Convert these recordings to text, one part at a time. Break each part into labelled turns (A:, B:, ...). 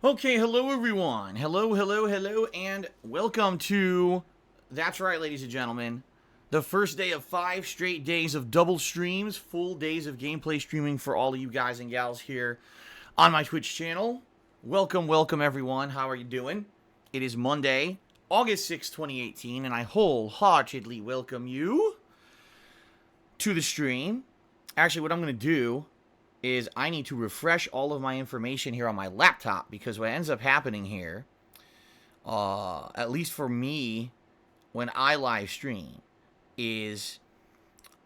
A: Okay, hello everyone. Hello, and welcome to, that's right, ladies and gentlemen, the first day of 5 straight days of double streams, full days of gameplay streaming for all of you guys and gals here on my Twitch channel. Welcome everyone. How are you doing? It is Monday, August 6th, 2018, and I wholeheartedly welcome you to the stream. Actually, what I'm going to do is I need to refresh all of my information here on my laptop, because what ends up happening here, at least for me, when I live stream, is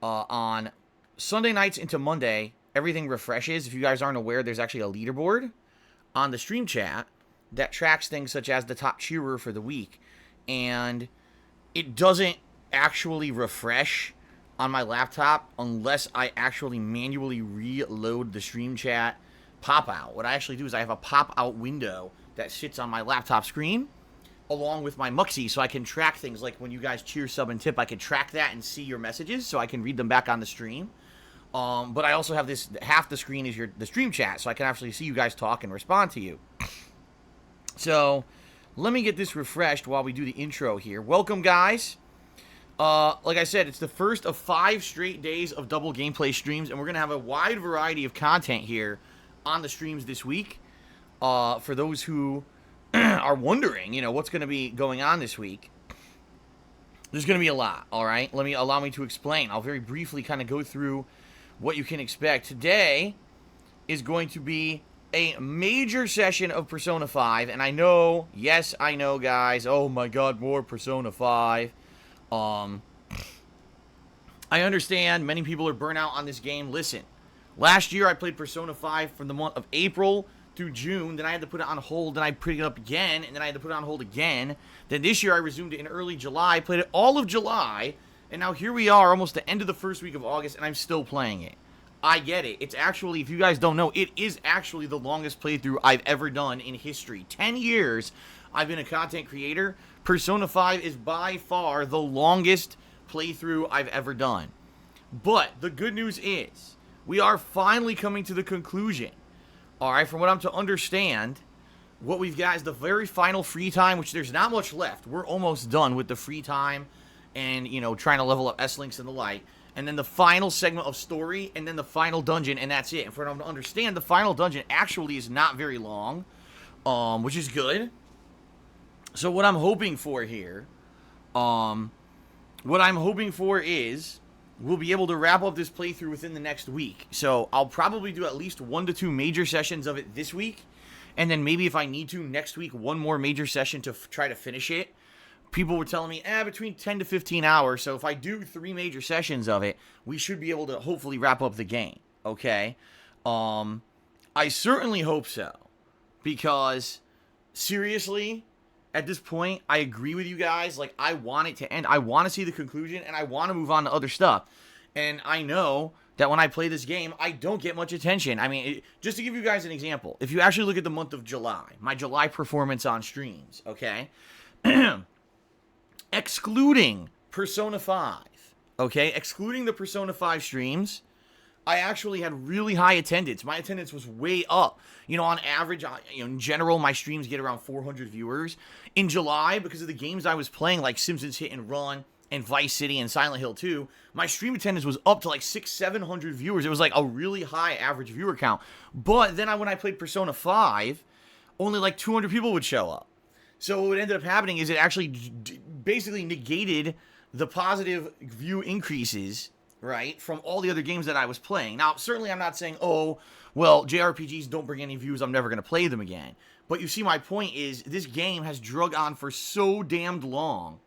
A: on Sunday nights into Monday, everything refreshes. If you guys aren't aware, there's actually a leaderboard on the stream chat that tracks things such as the top cheerer for the week, and it doesn't actually refresh on my laptop unless I actually manually reload the stream chat pop out. What I actually do is I have a pop out window that sits on my laptop screen along with my Muxie, so I can track things like when you guys cheer, sub, and tip. I can track that and see your messages so I can read them back on the stream. But I also have this, half the screen is the stream chat, so I can actually see you guys talk and respond to you. So let me get this refreshed while we do the intro here. Welcome, guys. Like I said, it's the first of 5 straight days of double gameplay streams, and we're going to have a wide variety of content here on the streams this week. For those who are wondering, what's going to be going on this week, there's going to be a lot, all right? Allow me to explain. I'll very briefly kind of go through what you can expect. Today is going to be a major session of Persona 5, and I know, yes, I know, guys, oh my god, more Persona 5. I understand many people are burnt out on this game. Listen, last year I played Persona 5 from the month of April through June, then I had to put it on hold, then I picked it up again, and then I had to put it on hold again. Then this year I resumed it in early July, played it all of July, and now here we are, almost the end of the first week of August, and I'm still playing it. I get it. It's actually, if you guys don't know, it is actually the longest playthrough I've ever done in history. 10 years I've been a content creator. Persona 5 is by far the longest playthrough I've ever done. But the good news is, we are finally coming to the conclusion. Alright, from what I'm to understand, what we've got is the very final free time, which there's not much left. We're almost done with the free time and, trying to level up S-Links and the like. And then the final segment of story, and then the final dungeon, and that's it. And for them to understand, the final dungeon actually is not very long, which is good. So what I'm hoping for here, is we'll be able to wrap up this playthrough within the next week. So I'll probably do at least 1 to 2 major sessions of it this week, and then maybe if I need to, next week, 1 more major session to try to finish it. People were telling me, between 10 to 15 hours, so if I do 3 major sessions of it, we should be able to hopefully wrap up the game, okay? I certainly hope so, because, seriously, at this point, I agree with you guys. Like, I want it to end. I want to see the conclusion, and I want to move on to other stuff. And I know that when I play this game, I don't get much attention. I mean, just to give you guys an example, if you actually look at the month of July, my July performance on streams, okay? Excluding Persona 5, okay? Excluding the Persona 5 streams, I actually had really high attendance. My attendance was way up. On average, in general, my streams get around 400 viewers. In July, because of the games I was playing, like Simpsons Hit and Run and Vice City and Silent Hill 2, my stream attendance was up to like 600-700 viewers. It was like a really high average viewer count. But then when I played Persona 5, only like 200 people would show up. So what ended up happening is it actually basically negated the positive view increases, right, from all the other games that I was playing. Now, certainly I'm not saying, oh, well, JRPGs don't bring any views, I'm never going to play them again. But you see, my point is, this game has drug on for so damned long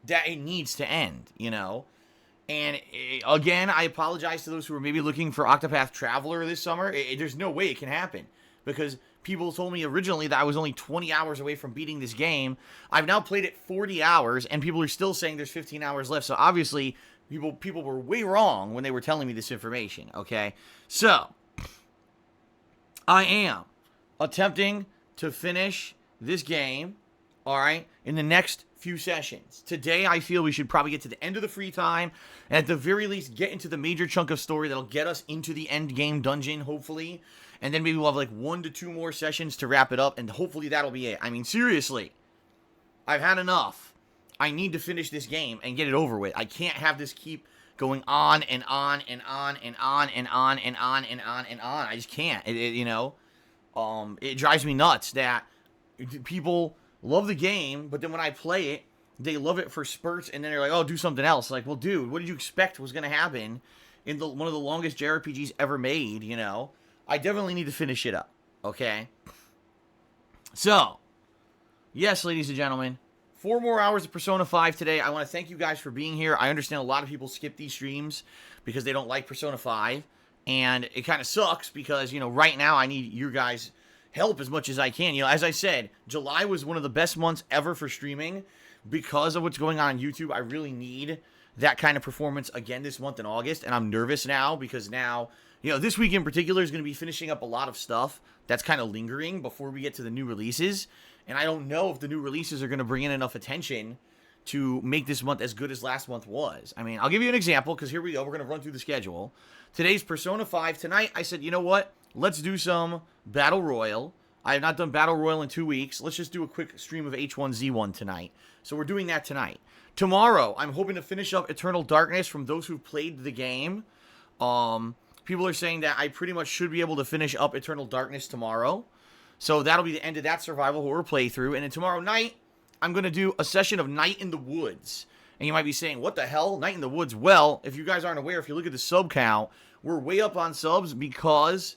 A: that it needs to end, And, again, I apologize to those who are maybe looking for Octopath Traveler this summer. There's no way it can happen, because people told me originally that I was only 20 hours away from beating this game. I've now played it 40 hours, and people are still saying there's 15 hours left. So, obviously, people were way wrong when they were telling me this information, okay? So, I am attempting to finish this game, all right, in the next few sessions. Today, I feel we should probably get to the end of the free time, and at the very least, get into the major chunk of story that'll get us into the end game dungeon, hopefully. and then maybe we'll have like 1 to 2 more sessions to wrap it up, and hopefully that'll be it. I mean, seriously, I've had enough. I need to finish this game and get it over with. I can't have this keep going on and on and on and on and on and on and on and on. I just can't. It drives me nuts that people love the game, but then when I play it, they love it for spurts, and then they're like, "Oh, do something else." Like, well, dude, what did you expect was going to happen in one of the longest JRPGs ever made? I definitely need to finish it up. Okay. So, yes, ladies and gentlemen, 4 more hours of Persona 5 today. I want to thank you guys for being here. I understand a lot of people skip these streams because they don't like Persona 5, and it kind of sucks because right now I need your guys' help as much as I can. As I said, July was one of the best months ever for streaming. Because of what's going on YouTube, I really need that kind of performance again this month in August, and I'm nervous now because now, this week in particular is going to be finishing up a lot of stuff that's kind of lingering before we get to the new releases, and I don't know if the new releases are going to bring in enough attention to make this month as good as last month was. I mean, I'll give you an example, because here we go, we're going to run through the schedule. Today's Persona 5. Tonight, I said, you know what? Let's do some Battle Royale. I have not done Battle Royale in 2 weeks. Let's just do a quick stream of H1Z1 tonight. So we're doing that tonight. Tomorrow, I'm hoping to finish up Eternal Darkness from those who've played the game. People are saying that I pretty much should be able to finish up Eternal Darkness tomorrow. So that'll be the end of that survival horror playthrough. And then tomorrow night, I'm going to do a session of Night in the Woods. And you might be saying, what the hell? Night in the Woods? Well, if you guys aren't aware, if you look at the sub count, we're way up on subs because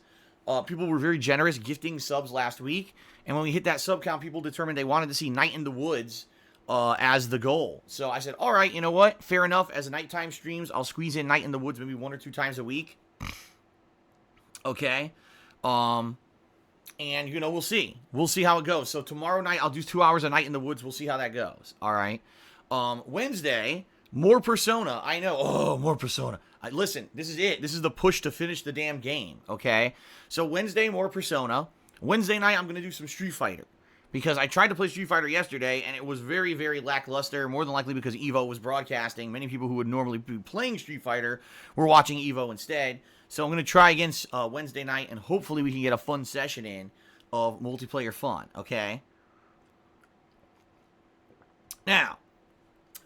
A: people were very generous gifting subs last week. And when we hit that sub count, people determined they wanted to see Night in the Woods as the goal. So I said, all right, you know what? Fair enough. As nighttime streams, I'll squeeze in Night in the Woods maybe 1 or 2 times a week. Okay. And, we'll see. We'll see how it goes. So tomorrow night, I'll do 2 hours of Night in the Woods. We'll see how that goes. All right. Wednesday, more Persona. I know. Oh, more Persona. Listen, this is it. This is the push to finish the damn game. Okay. So Wednesday, more Persona. Wednesday night, I'm going to do some Street Fighter. Because I tried to play Street Fighter yesterday, and it was very, very lackluster, more than likely because EVO was broadcasting. Many people who would normally be playing Street Fighter were watching EVO instead. So I'm going to try again Wednesday night, and hopefully we can get a fun session in of multiplayer fun, okay? Now,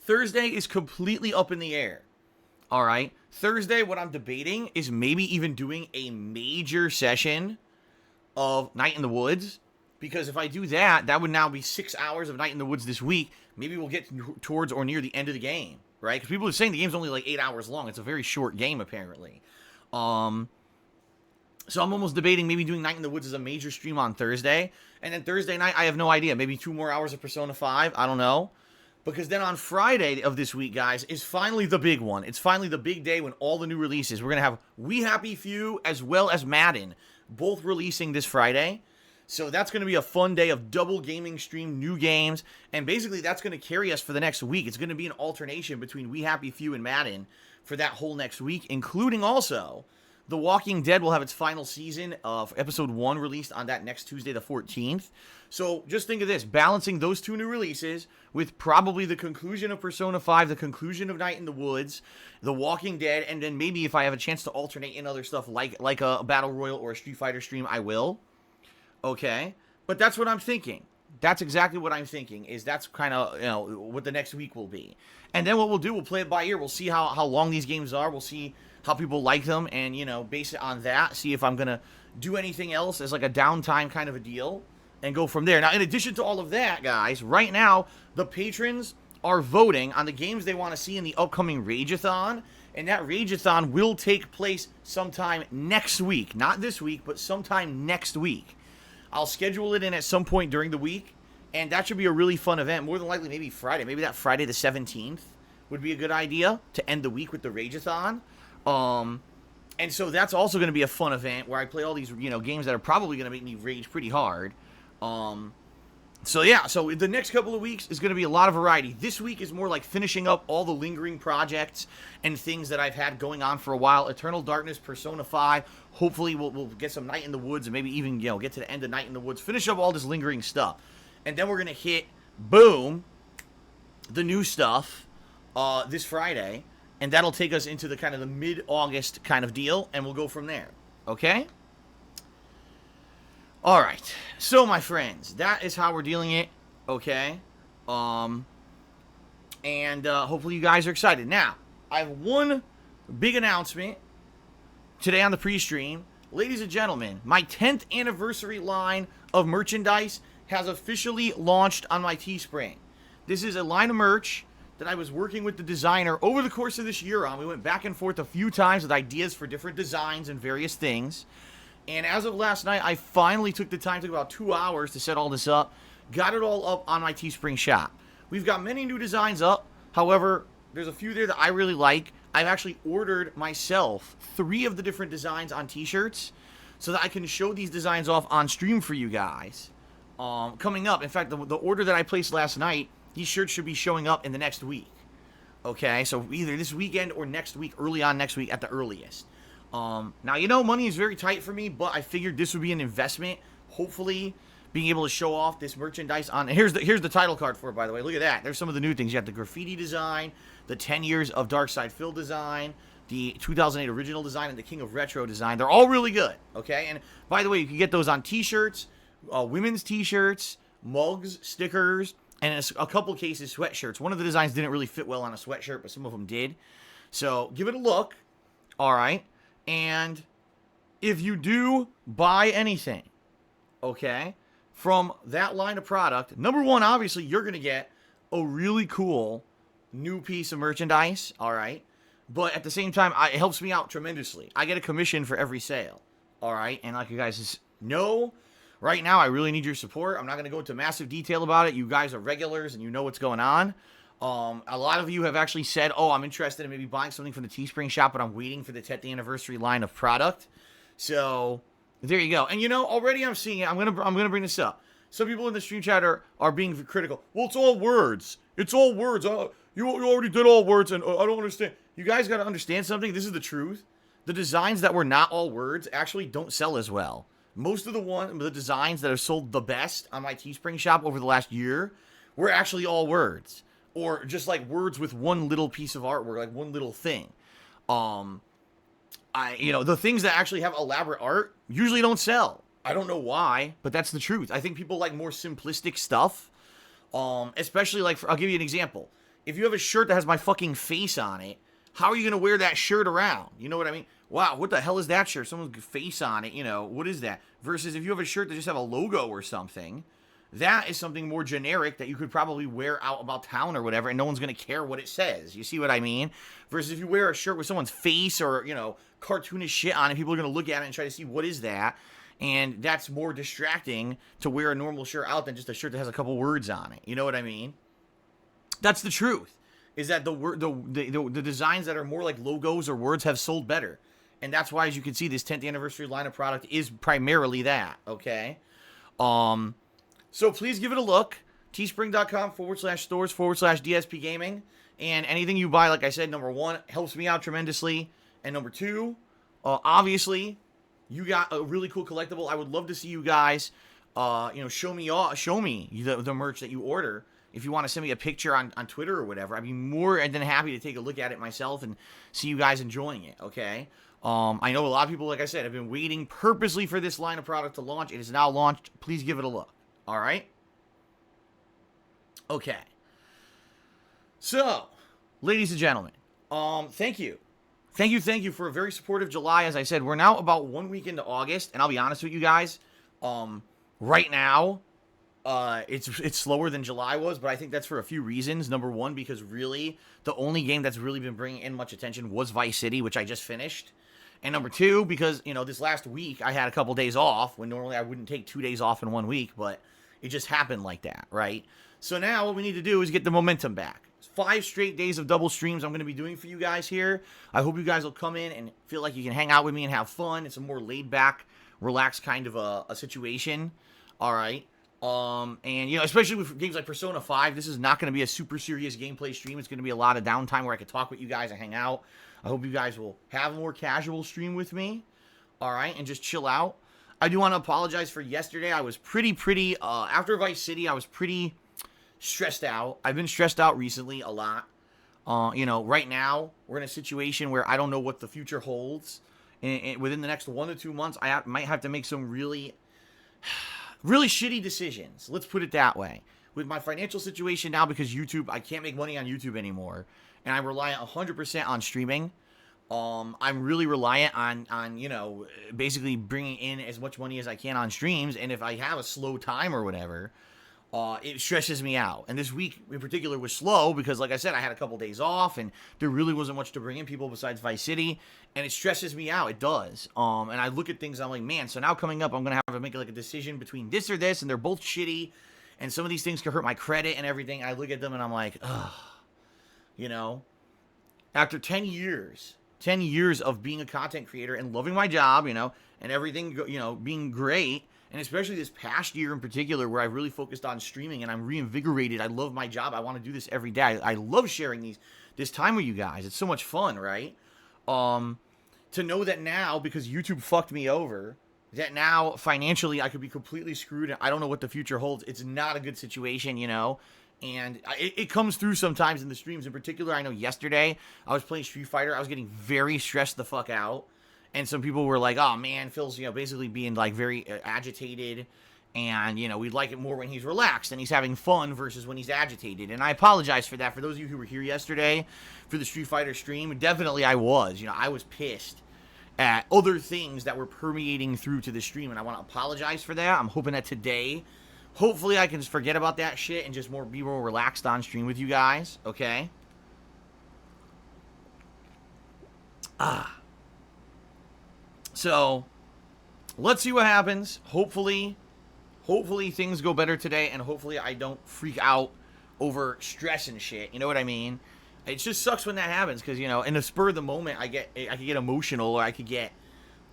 A: Thursday is completely up in the air, all right? Thursday, what I'm debating is maybe even doing a major session of Night in the Woods. Because if I do that, that would now be 6 hours of Night in the Woods this week. Maybe we'll get towards or near the end of the game, right? Because people are saying the game's only like 8 hours long. It's a very short game, apparently. So I'm almost debating maybe doing Night in the Woods as a major stream on Thursday. And then Thursday night, I have no idea. Maybe 2 more hours of Persona 5. I don't know. Because then on Friday of this week, guys, is finally the big one. It's finally the big day when all the new releases. We're going to have We Happy Few as well as Madden both releasing this Friday. So that's going to be a fun day of double gaming stream, new games, and basically that's going to carry us for the next week. It's going to be an alternation between We Happy Few and Madden for that whole next week, including also The Walking Dead will have its final season of episode 1 released on that next Tuesday, the 14th. So just think of this, balancing those 2 new releases with probably the conclusion of Persona 5, the conclusion of Night in the Woods, The Walking Dead, and then maybe if I have a chance to alternate in other stuff like a Battle Royale or a Street Fighter stream, I will. Okay, but that's what I'm thinking. That's exactly what I'm thinking, is that's kind of, what the next week will be. And then what we'll do, we'll play it by ear. We'll see how long these games are. We'll see how people like them and, base it on that. See if I'm going to do anything else as like a downtime kind of a deal and go from there. Now, in addition to all of that, guys, right now, the patrons are voting on the games they want to see in the upcoming Rageathon. And that Rageathon will take place sometime next week. Not this week, but sometime next week. I'll schedule it in at some point during the week, and that should be a really fun event. More than likely, maybe Friday. Maybe that Friday the 17th would be a good idea to end the week with the Rageathon. And so that's also going to be a fun event where I play all these, games that are probably going to make me rage pretty hard. So the next couple of weeks is going to be a lot of variety. This week is more like finishing up all the lingering projects and things that I've had going on for a while. Eternal Darkness, Persona 5. Hopefully we'll get some Night in the Woods and maybe even, get to the end of Night in the Woods. Finish up all this lingering stuff. And then we're going to hit, boom, the new stuff this Friday. And that'll take us into the kind of the mid-August kind of deal. And we'll go from there. Okay? All right. So, my friends, that is how we're dealing it. Okay. And hopefully you guys are excited. Now, I have one big announcement today on the pre-stream. Ladies and gentlemen, my 10th anniversary line of merchandise has officially launched on my Teespring. This is a line of merch that I was working with the designer over the course of this year on. We went back and forth a few times with ideas for different designs and various things. And as of last night, I finally took the time, took about 2 hours to set all this up, got it all up on my Teespring shop. We've got many new designs up. However, there's a few there that I really like. I've actually ordered myself 3 of the different designs on t-shirts so that I can show these designs off on stream for you guys. Coming up, in fact, the order that I placed last night, these shirts should be showing up in the next week. Okay, so either this weekend or next week, early on next week at the earliest. Now, you know, money is very tight for me, but I figured this would be an investment. Hopefully, being able to show off this merchandise on... Here's the title card for it, by the way. Look at that. There's some of the new things. You got the graffiti design, the 10 years of Darkside Phil design, the 2008 original design, and the King of Retro design. They're all really good, okay? And by the way, you can get those on t-shirts, women's t-shirts, mugs, stickers, and in a couple cases, sweatshirts. One of the designs didn't really fit well on a sweatshirt, but some of them did. So give it a look, all right? And if you do buy anything, okay, from that line of product, number one, obviously, you're going to get a really cool new piece of merchandise, all right? But at the same time, it helps me out tremendously. I get a commission for every sale, all right? And like you guys know, right now, I really need your support. I'm not going to go into massive detail about it. You guys are regulars and you know what's going on. A lot of you have actually said, oh, I'm interested in maybe buying something from the Teespring shop, but I'm waiting for the 10th anniversary line of product. So there you go. And you know, already I'm seeing it. I'm gonna bring this up. Some people in the stream chat are being critical. Well, it's all words. It's all words. You already did all words, and I don't understand. You guys got to understand something. This is the truth. The designs that were not all words actually don't sell as well. Most of the designs that have sold the best on my Teespring shop over the last year were actually all words, or just like words with one little piece of artwork, like one little thing. The things that actually have elaborate art usually don't sell. I don't know why, but that's the truth. I think people like more simplistic stuff. Especially like, I'll give you an example. If you have a shirt that has my fucking face on it, how are you going to wear that shirt around? You know what I mean? Wow, what the hell is that shirt? Someone's face on it, what is that? Versus if you have a shirt that just have a logo or something, that is something more generic that you could probably wear out about town or whatever, and no one's going to care what it says. You see what I mean? Versus if you wear a shirt with someone's face or, cartoonish shit on it, people are going to look at it and try to see what is that. And that's more distracting to wear a normal shirt out than just a shirt that has a couple words on it. You know what I mean? That's the truth. Is that the designs that are more like logos or words have sold better. And that's why, as you can see, this 10th anniversary line of product is primarily that, okay? So please give it a look. Teespring.com/stores/DSP Gaming. And anything you buy, like I said, number one, helps me out tremendously. And number two, obviously, you got a really cool collectible. I would love to see you guys, show me the merch that you order. If you want to send me a picture on Twitter or whatever, I'd be more than happy to take a look at it myself and see you guys enjoying it, okay? I know a lot of people, like I said, have been waiting purposely for this line of product to launch. It is now launched. Please give it a look, all right? Okay. So, ladies and gentlemen, thank you. Thank you for a very supportive July. As I said, we're now about 1 week into August, and I'll be honest with you guys, right now, it's slower than July was, but I think that's for a few reasons. Number one, because really, the only game that's really been bringing in much attention was Vice City, which I just finished. And number two, because, this last week, I had a couple days off, when normally I wouldn't take 2 days off in 1 week, but it just happened like that, right? So now what we need to do is get the momentum back. 5 straight days of double streams I'm going to be doing for you guys here. I hope you guys will come in and feel like you can hang out with me and have fun. It's a more laid-back, relaxed kind of a situation. All right. And, especially with games like Persona 5, this is not going to be a super serious gameplay stream. It's going to be a lot of downtime where I can talk with you guys and hang out. I hope you guys will have a more casual stream with me. All right. And just chill out. I do want to apologize for yesterday. I was pretty, after Vice City, I was pretty stressed out. I've been stressed out recently a lot. Right now, we're in a situation where I don't know what the future holds. And within the next 1 to 2 months, I might have to make some really really shitty decisions. Let's put it that way. With my financial situation now, because YouTube, I can't make money on YouTube anymore, and I rely 100% on streaming. I'm really reliant on basically bringing in as much money as I can on streams, and if I have a slow time or whatever, it stresses me out. And this week in particular was slow because, like I said, I had a couple days off, and there really wasn't much to bring in people besides Vice City, and it stresses me out. It does. And I look at things, and I'm like, man. So now coming up, I'm gonna have to make like a decision between this or this, and they're both shitty, and some of these things can hurt my credit and everything. I look at them, and I'm like, ugh, after 10 years. 10 years of being a content creator and loving my job, and everything, being great. And especially this past year in particular where I've really focused on streaming and I'm reinvigorated. I love my job. I want to do this every day. I love sharing this time with you guys. It's so much fun, right? To know that now, because YouTube fucked me over, that now financially I could be completely screwed and I don't know what the future holds. It's not a good situation, And it comes through sometimes in the streams. In particular, I know yesterday I was playing Street Fighter. I was getting very stressed the fuck out. And some people were like, oh, man, Phil's, basically being, like, very agitated. And, we'd like it more when he's relaxed and he's having fun versus when he's agitated. And I apologize for that. For those of you who were here yesterday for the Street Fighter stream, definitely I was. I was pissed at other things that were permeating through to the stream. And I want to apologize for that. I'm hoping that today, hopefully I can forget about that shit and just be more relaxed on stream with you guys. Okay? So, let's see what happens. Hopefully things go better today, and hopefully I don't freak out over stress and shit. You know what I mean? It just sucks when that happens, because, in the spur of the moment, I could get emotional, or I could get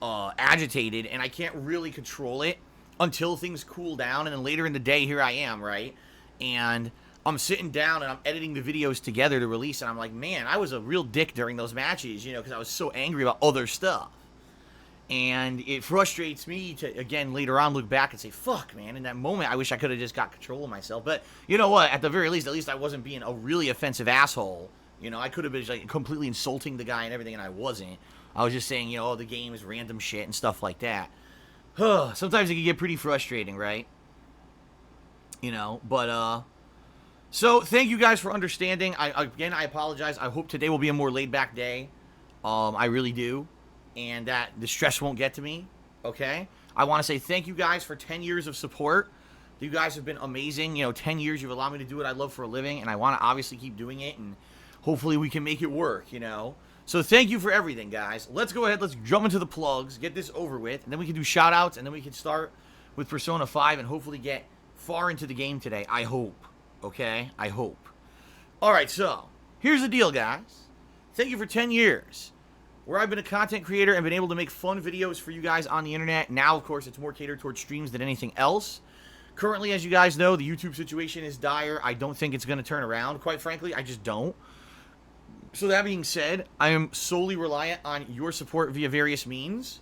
A: agitated, and I can't really control it until things cool down, and then later in the day, here I am, right? And I'm sitting down, and I'm editing the videos together to release, and I'm like, man, I was a real dick during those matches, because I was so angry about other stuff. And it frustrates me to, again, later on look back and say, fuck, man, in that moment, I wish I could have just got control of myself. But you know what? At the very least, I wasn't being a really offensive asshole. I could have been like completely insulting the guy and everything, and I wasn't. I was just saying, oh, the game is random shit and stuff like that. Sometimes it can get pretty frustrating, right? So thank you guys for understanding. I apologize. I hope today will be a more laid-back day. I really do. And that the stress won't get to me, okay? I want to say thank you guys for 10 years of support. You guys have been amazing. 10 years, you've allowed me to do what I love for a living, and I want to obviously keep doing it, and hopefully we can make it work, So thank you for everything, guys. Let's go ahead. Let's jump into the plugs, get this over with, and then we can do shout-outs, and then we can start with Persona 5 and hopefully get far into the game today. I hope, okay? I hope. All right, so here's the deal, guys. Thank you for 10 years. Where I've been a content creator and been able to make fun videos for you guys on the internet. Now, of course, it's more catered towards streams than anything else. Currently, as you guys know, the YouTube situation is dire. I don't think it's going to turn around. Quite frankly, I just don't. So that being said, I am solely reliant on your support via various means,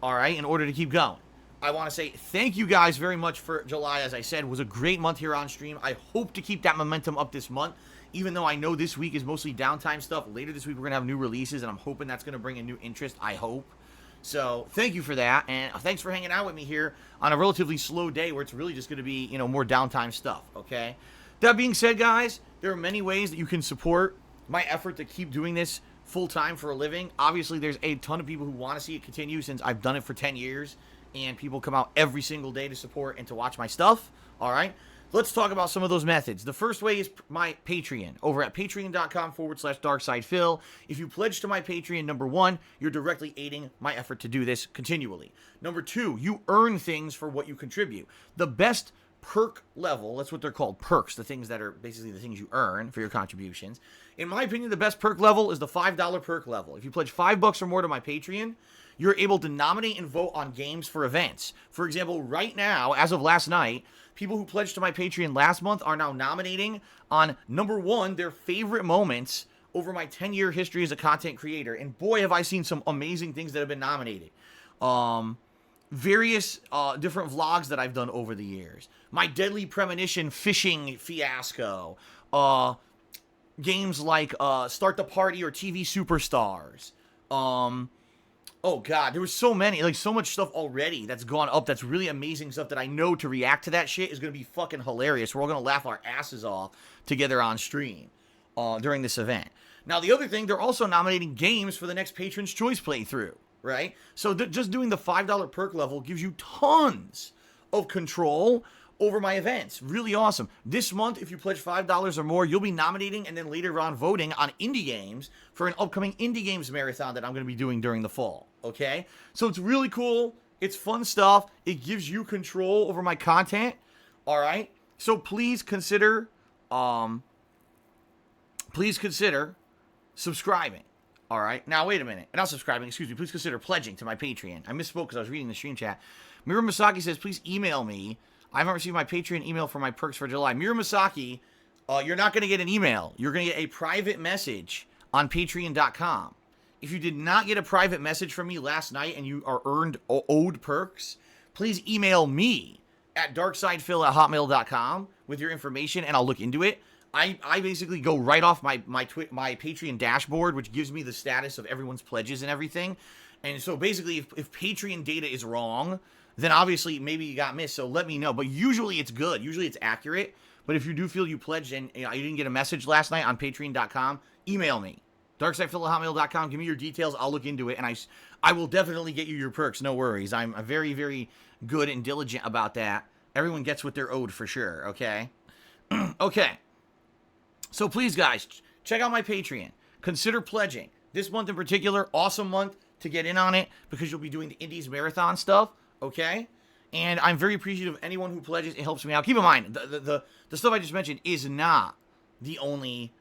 A: all right, in order to keep going. I want to say thank you guys very much for July. As I said, was a great month here on stream. I hope to keep that momentum up this month. Even though I know this week is mostly downtime stuff, later this week we're going to have new releases, and I'm hoping that's going to bring a new interest, I hope. So, thank you for that, and thanks for hanging out with me here on a relatively slow day where it's really just going to be, more downtime stuff, okay? That being said, guys, there are many ways that you can support my effort to keep doing this full-time for a living. Obviously, there's a ton of people who want to see it continue since I've done it for 10 years, and people come out every single day to support and to watch my stuff, all right? Let's talk about some of those methods. The first way is my Patreon over at patreon.com/darksidephil. If you pledge to my Patreon, number one, you're directly aiding my effort to do this continually. Number two, you earn things for what you contribute. The best perk level, that's what they're called, perks, the things that are basically the things you earn for your contributions. In my opinion, the best perk level is the $5 perk level. If you pledge $5 or more to my Patreon, you're able to nominate and vote on games for events. For example, right now, as of last night, people who pledged to my Patreon last month are now nominating on, number one, their favorite moments over my 10-year history as a content creator. And boy, have I seen some amazing things that have been nominated. Various different vlogs that I've done over the years. My Deadly Premonition fishing fiasco. Games like Start the Party or TV Superstars. Oh god, there was so many, like so much stuff already that's gone up. That's really amazing stuff that I know to react to that shit is gonna be fucking hilarious. We're all gonna laugh our asses off together on stream during this event. Now the other thing, they're also nominating games for the next Patron's Choice playthrough, right? So just doing the $5 perk level gives you tons of control over my events. Really awesome. This month, if you pledge $5 or more, you'll be nominating and then later on voting on indie games for an upcoming indie games marathon that I'm going to be doing during the fall. Okay? So it's really cool. It's fun stuff. It gives you control over my content. All right? So please consider subscribing. All right? Now, wait a minute. Not subscribing, excuse me. Please consider pledging to my Patreon. I misspoke because I was reading the stream chat. Mira Masaki says, please email me. I haven't received my Patreon email for my perks for July. Mira Masaki, you're not going to get an email. You're going to get a private message on patreon.com. If you did not get a private message from me last night and you are owed perks, please email me at darksidephil@hotmail.com with your information and I'll look into it. I basically go right off my Patreon dashboard, which gives me the status of everyone's pledges and everything. And so basically, if Patreon data is wrong, then obviously maybe you got missed, so let me know. But usually it's good. Usually it's accurate. But if you do feel you pledged and you didn't get a message last night on patreon.com, email me. darksidephil@hotmail.com. Give me your details. I'll look into it. And I will definitely get you your perks. No worries. I'm very, very good and diligent about that. Everyone gets what they're owed for sure, okay? Okay. So please, guys, check out my Patreon. Consider pledging. This month in particular, awesome month to get in on it because you'll be doing the Indies Marathon stuff. Okay, and I'm very appreciative of anyone who pledges. It helps me out. Keep in mind, the stuff I just mentioned is not the only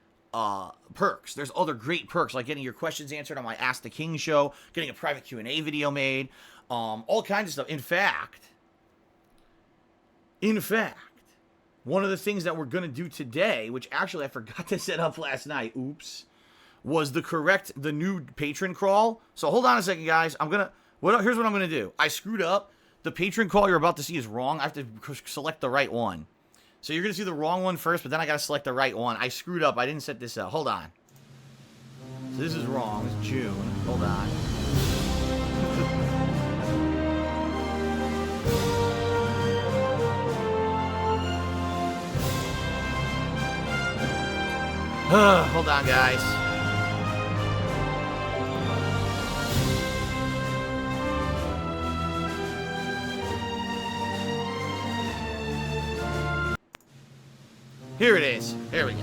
A: perks. There's other great perks, like getting your questions answered on my Ask the King show, getting a private Q&A video made, all kinds of stuff. In fact, one of the things that we're going to do today, which actually I forgot to set up last night, oops, was the new patron crawl. So hold on a second, guys. Here's what I'm going to do. I screwed up. The patron call you're about to see is wrong. I have to select the right one. So you're going to see the wrong one first, but then I got to select the right one. I screwed up. I didn't set this up. Hold on. So this is wrong. It's June. Hold on. Hold on, guys. Here it is. There we go.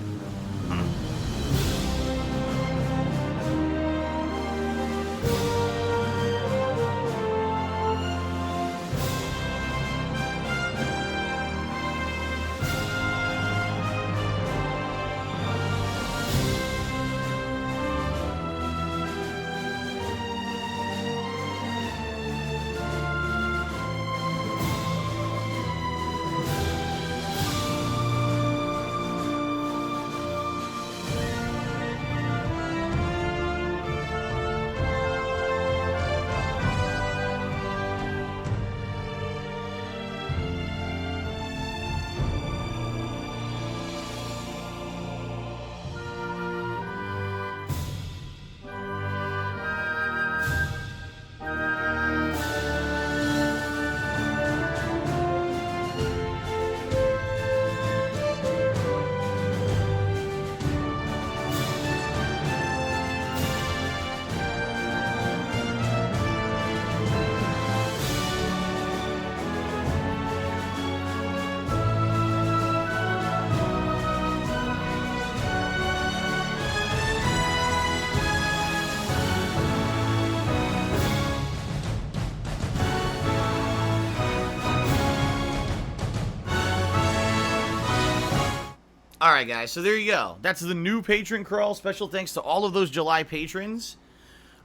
A: Alright, guys, so there you go. That's the new patron crawl. Special thanks to all of those July patrons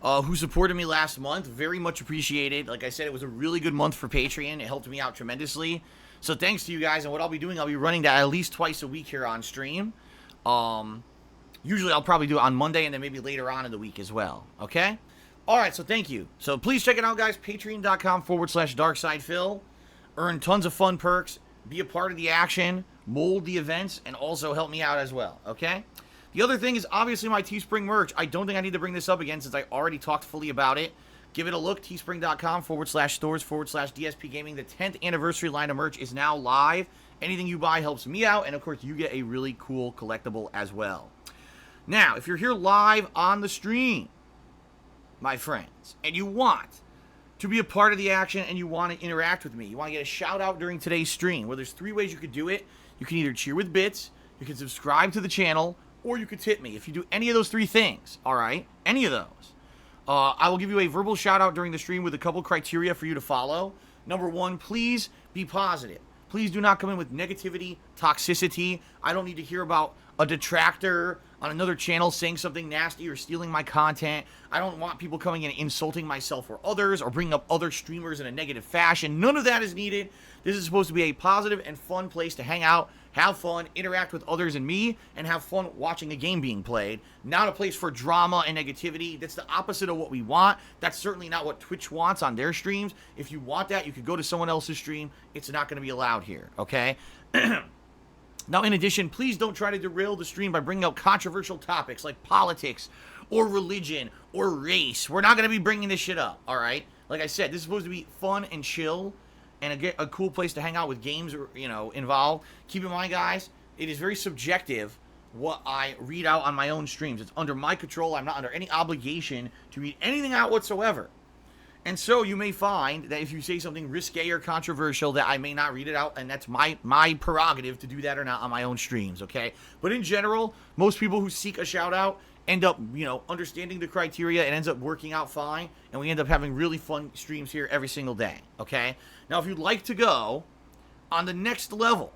A: who supported me last month. Very much appreciated. Like I said, it was a really good month for Patreon. It helped me out tremendously. So thanks to you guys. And what I'll be doing, I'll be running that at least twice a week here on stream. Usually I'll probably do it on Monday and then maybe later on in the week as well. Okay? Alright, so thank you. So please check it out, guys. Patreon.com/DarksidePhil. Earn tons of fun perks. Be a part of the action. Mold the events. And also help me out as well. Okay? The other thing is obviously my Teespring merch. I don't think I need to bring this up again since I already talked fully about it. Give it a look, teespring.com/stores/DSP Gaming. The 10th anniversary line of merch is now live. Anything you buy helps me out, and of course, you get a really cool collectible as well. Now, if you're here live on the stream, my friends, and you want to be a part of the action and you want to interact with me, you want to get a shout out during today's stream, well, there's 3 ways you could do it. You can either cheer with bits, you can subscribe to the channel, or you could tip me. If you do any of those 3 things, all right, any of those, I will give you a verbal shout out during the stream with a couple criteria for you to follow. Number 1, please be positive. Please do not come in with negativity, toxicity. I don't need to hear about a detractor on another channel saying something nasty or stealing my content. I don't want people coming in and insulting myself or others or bringing up other streamers in a negative fashion. None of that is needed. This is supposed to be a positive and fun place to hang out, have fun, interact with others and me, and have fun watching a game being played. Not a place for drama and negativity. That's the opposite of what we want. That's certainly not what Twitch wants on their streams. If you want that, you could go to someone else's stream. It's not going to be allowed here, okay? Now, in addition, please don't try to derail the stream by bringing up controversial topics like politics or religion or race. We're not going to be bringing this shit up, all right? Like I said, this is supposed to be fun and chill and a cool place to hang out with games, involved. Keep in mind, guys, it is very subjective what I read out on my own streams. It's under my control. I'm not under any obligation to read anything out whatsoever. And so you may find that if you say something risque or controversial that I may not read it out, and that's my prerogative to do that or not on my own streams, okay? But in general, most people who seek a shout out end up, understanding the criteria. It ends up working out fine, and we end up having really fun streams here every single day, okay? Now, if you'd like to go on the next level,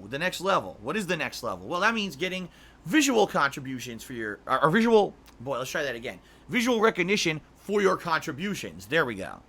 A: the next level. What is the next level? Well, that means getting visual contributions for your, let's try that again. Visual recognition for your contributions. There we go.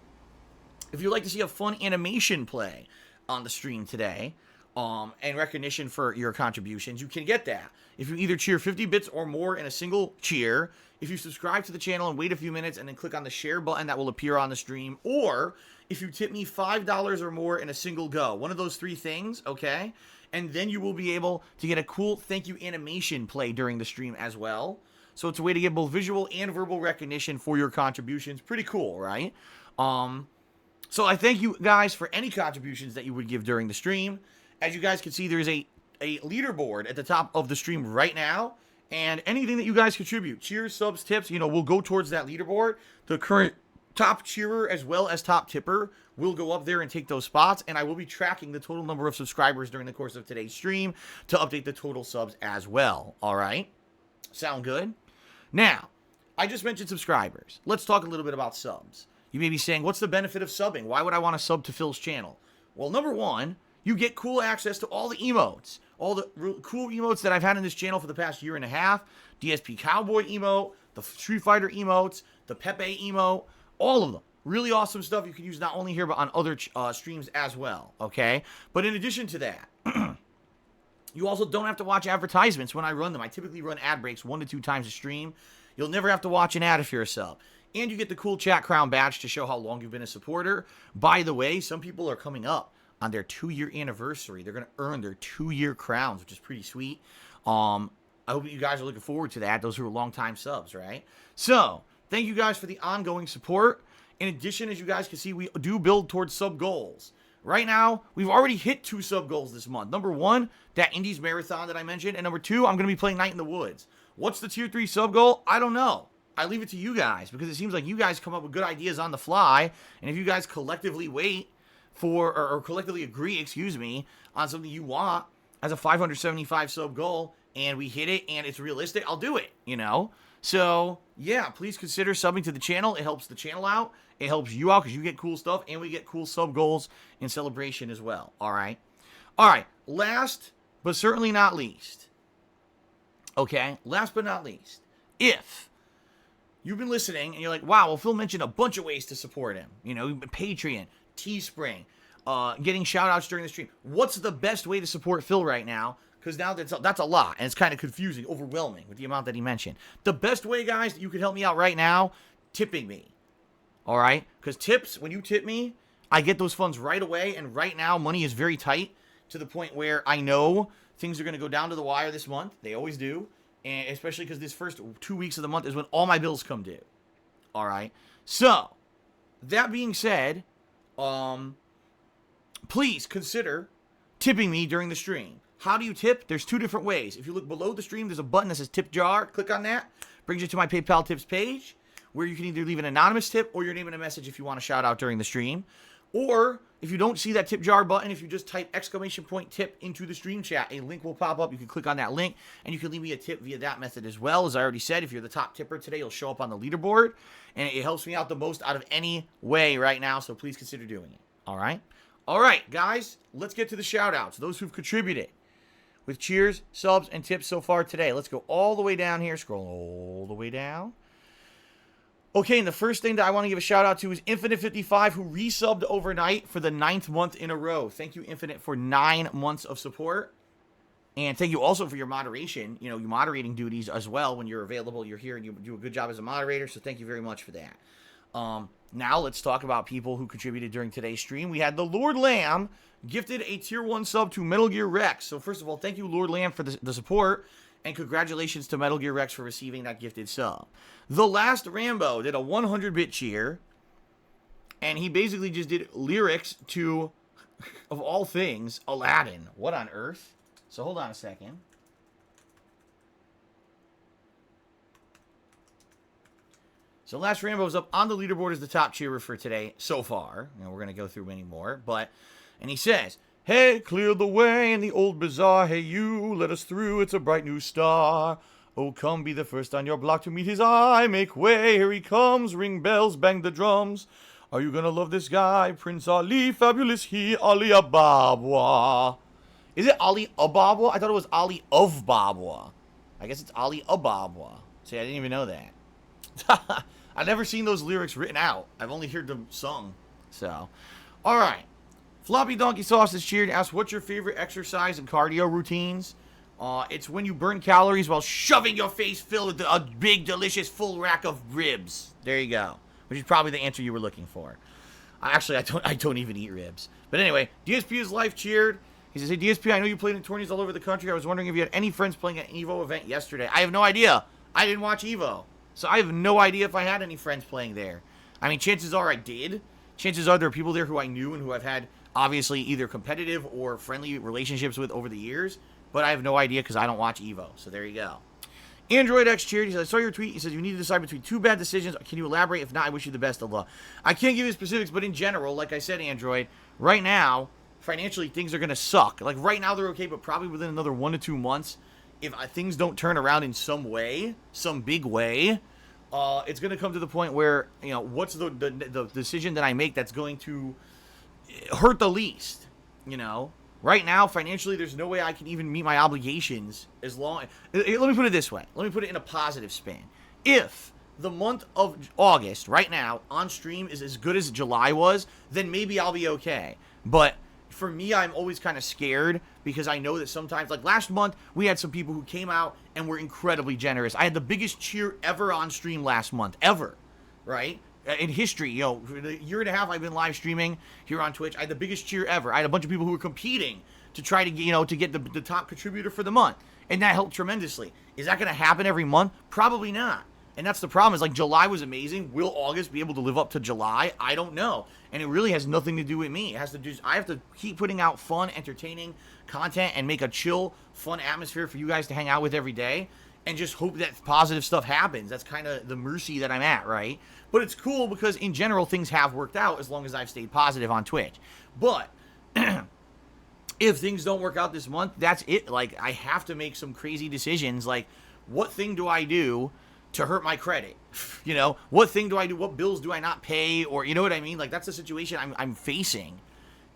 A: If you'd like to see a fun animation play on the stream today, and recognition for your contributions, you can get that. If you either cheer 50 bits or more in a single cheer, if you subscribe to the channel and wait a few minutes and then click on the share button that will appear on the stream, or if you tip me $5 or more in a single go. One of those 3 things, okay? And then you will be able to get a cool thank you animation play during the stream as well. So it's a way to get both visual and verbal recognition for your contributions. Pretty cool, right? So I thank you guys for any contributions that you would give during the stream. As you guys can see, there is a leaderboard at the top of the stream right now. And anything that you guys contribute, cheers, subs, tips, will go towards that leaderboard. The current top cheerer as well as top tipper will go up there and take those spots. And I will be tracking the total number of subscribers during the course of today's stream to update the total subs as well. All right? Sound good? Now, I just mentioned subscribers. Let's talk a little bit about subs. You may be saying, what's the benefit of subbing? Why would I want to sub to Phil's channel? Well, number 1, you get cool access to all the emotes. All the cool emotes that I've had in this channel for the past year and a half. DSP Cowboy emote, the Street Fighter emotes, the Pepe emote, all of them. Really awesome stuff you can use not only here, but on other streams as well, okay? But in addition to that, you also don't have to watch advertisements when I run them. I typically run ad breaks 1 to 2 times a stream. You'll never have to watch an ad if you're a sub. And you get the cool Chat Crown badge to show how long you've been a supporter. By the way, some people are coming up on their 2-year anniversary. They're going to earn their 2-year crowns, which is pretty sweet. I hope you guys are looking forward to that, those who are longtime subs, right? So, thank you guys for the ongoing support. In addition, as you guys can see, we do build towards sub goals. Right now, we've already hit 2 sub goals this month. Number 1, that Indies Marathon that I mentioned. And number 2, I'm going to be playing Night in the Woods. What's the tier 3 sub goal? I don't know. I leave it to you guys because it seems like you guys come up with good ideas on the fly. And if you guys collectively wait for, or collectively agree, on something you want as a 575 sub goal, and we hit it and it's realistic, I'll do it, So, yeah, please consider subbing to the channel. It helps the channel out. It helps you out because you get cool stuff, and we get cool sub goals in celebration as well, all right? All right, last but certainly not least, okay, last but not least, if you've been listening and you're like, wow, well, Phil mentioned a bunch of ways to support him, Patreon, Teespring, getting shout-outs during the stream. What's the best way to support Phil right now? Because now that's a lot, and it's kind of confusing, overwhelming with the amount that he mentioned. The best way, guys, that you can help me out right now, tipping me. All right? Because tips, when you tip me, I get those funds right away, and right now, money is very tight to the point where I know things are going to go down to the wire this month. They always do, and especially because this first 2 weeks of the month is when all my bills come due. All right? So, that being said, please consider tipping me during the stream. How do you tip? There's two different ways. If you look below the stream, there's a button that says tip jar. Click on that. Brings you to my PayPal tips page, where you can either leave an anonymous tip or your name in a message if you want a shout out during the stream. Or if you don't see that tip jar button, if you just type !tip into the stream chat, a link will pop up. You can click on that link and you can leave me a tip via that method as well. As I already said, if you're the top tipper today, you'll show up on the leaderboard, and it helps me out the most out of any way right now. So please consider doing it. All right. All right, guys, let's get to the shout outs. Those who've contributed with cheers, subs, and tips so far today. Let's go all the way down here. Scroll all the way down. Okay, and the first thing that I want to give a shout out to is Infinite55, who resubbed overnight for the 9th month in a row. Thank you, Infinite, for 9 months of support. And thank you also for your moderation, your moderating duties as well. When you're available, you're here and you do a good job as a moderator. So thank you very much for that. Now let's talk about people who contributed during today's stream. We had the Lord Lamb gifted a tier 1 sub to Metal Gear Rex. So first of all, thank you, Lord Lamb, for the support. And congratulations to Metal Gear Rex for receiving that gifted sub. The Last Rambo did a 100-bit cheer. And he basically just did lyrics to, of all things, Aladdin. What on earth? So hold on a second. So Last Rambo is up on the leaderboard as the top cheerer for today so far. We're going to go through many more. And he says, hey, clear the way in the old bazaar. Hey, you, let us through. It's a bright new star. Oh, come be the first on your block to meet his eye. Make way, here he comes. Ring bells, bang the drums. Are you gonna love this guy? Prince Ali, fabulous he, Ali Ababwa. Is it Ali Ababwa? I thought it was Ali of Babwa. I guess it's Ali Ababwa. See, I didn't even know that. I've never seen those lyrics written out. I've only heard them sung. So, all right. Floppy Donkey Sauce is cheered and asks, what's your favorite exercise and cardio routines? It's when you burn calories while shoving your face filled with a big, delicious, full rack of ribs. There you go. Which is probably the answer you were looking for. I don't even eat ribs. But anyway, DSP is life cheered. He says, hey, DSP, I know you played in tourneys all over the country. I was wondering if you had any friends playing at an EVO event yesterday. I have no idea. I didn't watch EVO. So I have no idea if I had any friends playing there. I mean, chances are I did. Chances are there are people there who I knew and who I've had, obviously, either competitive or friendly relationships with over the years. But I have no idea because I don't watch EVO. So there you go. Android X cheered. He says, I saw your tweet. He says, you need to decide between two bad decisions. Can you elaborate? If not, I wish you the best of luck. I can't give you specifics, but in general, like I said, Android, right now, financially, things are going to suck. Like, right now, they're okay, but probably within another 1 to 2 months, if things don't turn around in some way, some big way, it's going to come to the point where, what's the decision that I make that's going to hurt the least, Right now, financially, there's no way I can even meet my obligations as long... Let me put it this way. Let me put it in a positive spin. If the month of August, right now, on stream is as good as July was, then maybe I'll be okay. But for me, I'm always kind of scared because I know that sometimes... Like last month, we had some people who came out and were incredibly generous. I had the biggest cheer ever on stream last month. Ever. Right? In history, for the year and a half I've been live streaming here on Twitch, I had the biggest cheer ever. I had a bunch of people who were competing to try to get, to get the top contributor for the month. And that helped tremendously. Is that going to happen every month? Probably not. And that's the problem, is like July was amazing. Will August be able to live up to July? I don't know. And it really has nothing to do with me. It has to do, I have to keep putting out fun, entertaining content and make a chill, fun atmosphere for you guys to hang out with every day. And just hope that positive stuff happens. That's kind of the mercy that I'm at, right? But it's cool because in general things have worked out as long as I've stayed positive on Twitch. But if things don't work out this month, that's it. Like, I have to make some crazy decisions. Like, what thing do I do to hurt my credit? What thing do I do? What bills do I not pay? Or, you know what I mean? Like, that's the situation I'm facing.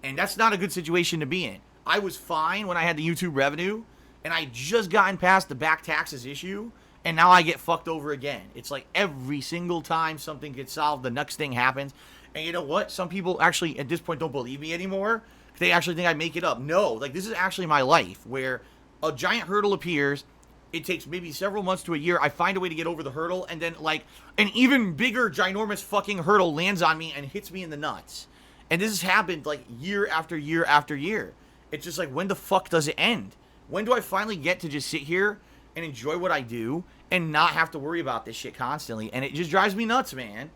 A: And that's not a good situation to be in. I was fine when I had the YouTube revenue, and I just gotten past the back taxes issue, and now I get fucked over again. It's like every single time something gets solved, the next thing happens. And you know what? Some people actually at this point don't believe me anymore. They actually think I make it up. No, like this is actually my life, where a giant hurdle appears. It takes maybe several months to a year. I find a way to get over the hurdle, and then like an even bigger, ginormous fucking hurdle lands on me and hits me in the nuts. And this has happened like year after year after year. It's just like, when the fuck does it end? When do I finally get to just sit here and enjoy what I do and not have to worry about this shit constantly? And it just drives me nuts, man.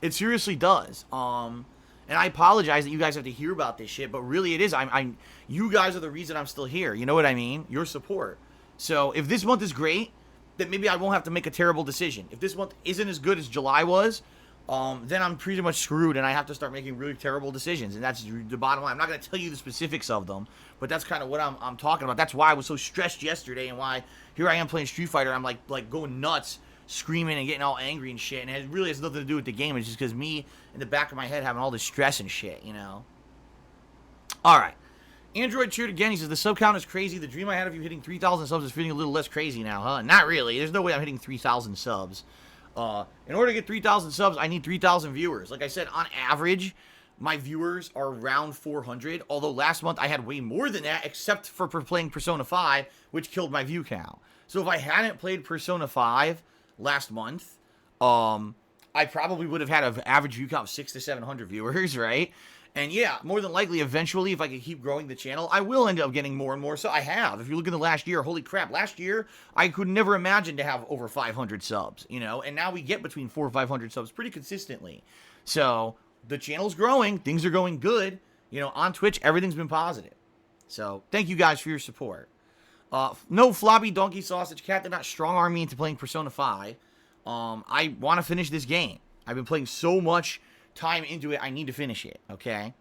A: It seriously does. And I apologize that you guys have to hear about this shit, but really it is. You guys are the reason I'm still here. You know what I mean? Your support. So if this month is great, then maybe I won't have to make a terrible decision. If this month isn't as good as July was, then I'm pretty much screwed and I have to start making really terrible decisions. And that's the bottom line. I'm not going to tell you the specifics of them, but that's kind of what I'm talking about. That's why I was so stressed yesterday and why here I am playing Street Fighter. I'm like going nuts, screaming and getting all angry and shit. And it really has nothing to do with the game. It's just because me in the back of my head having all this stress and shit, you know? All right. Android cheered again. He says, the sub count is crazy. The dream I had of you hitting 3,000 subs is feeling a little less crazy now, huh? Not really. There's no way I'm hitting 3,000 subs. In order to get 3,000 subs, I need 3,000 viewers. Like I said, on average, my viewers are around 400. Although last month I had way more than that, except for playing Persona 5, which killed my view count. So if I hadn't played Persona 5 last month, I probably would have had an average view count of 600 to 700 viewers, right? And yeah, more than likely, eventually, if I can keep growing the channel, I will end up getting more and more. So I have. If you look at the last year, holy crap, last year, I could never imagine to have over 500 subs, you know? And now we get between 400 or 500 subs pretty consistently. So the channel's growing. Things are going good. You know, on Twitch, everything's been positive. So thank you guys for your support. No floppy donkey sausage cat did not strong arm me into playing Persona 5. I want to finish this game. I've been playing so much time into it, I need to finish it, okay?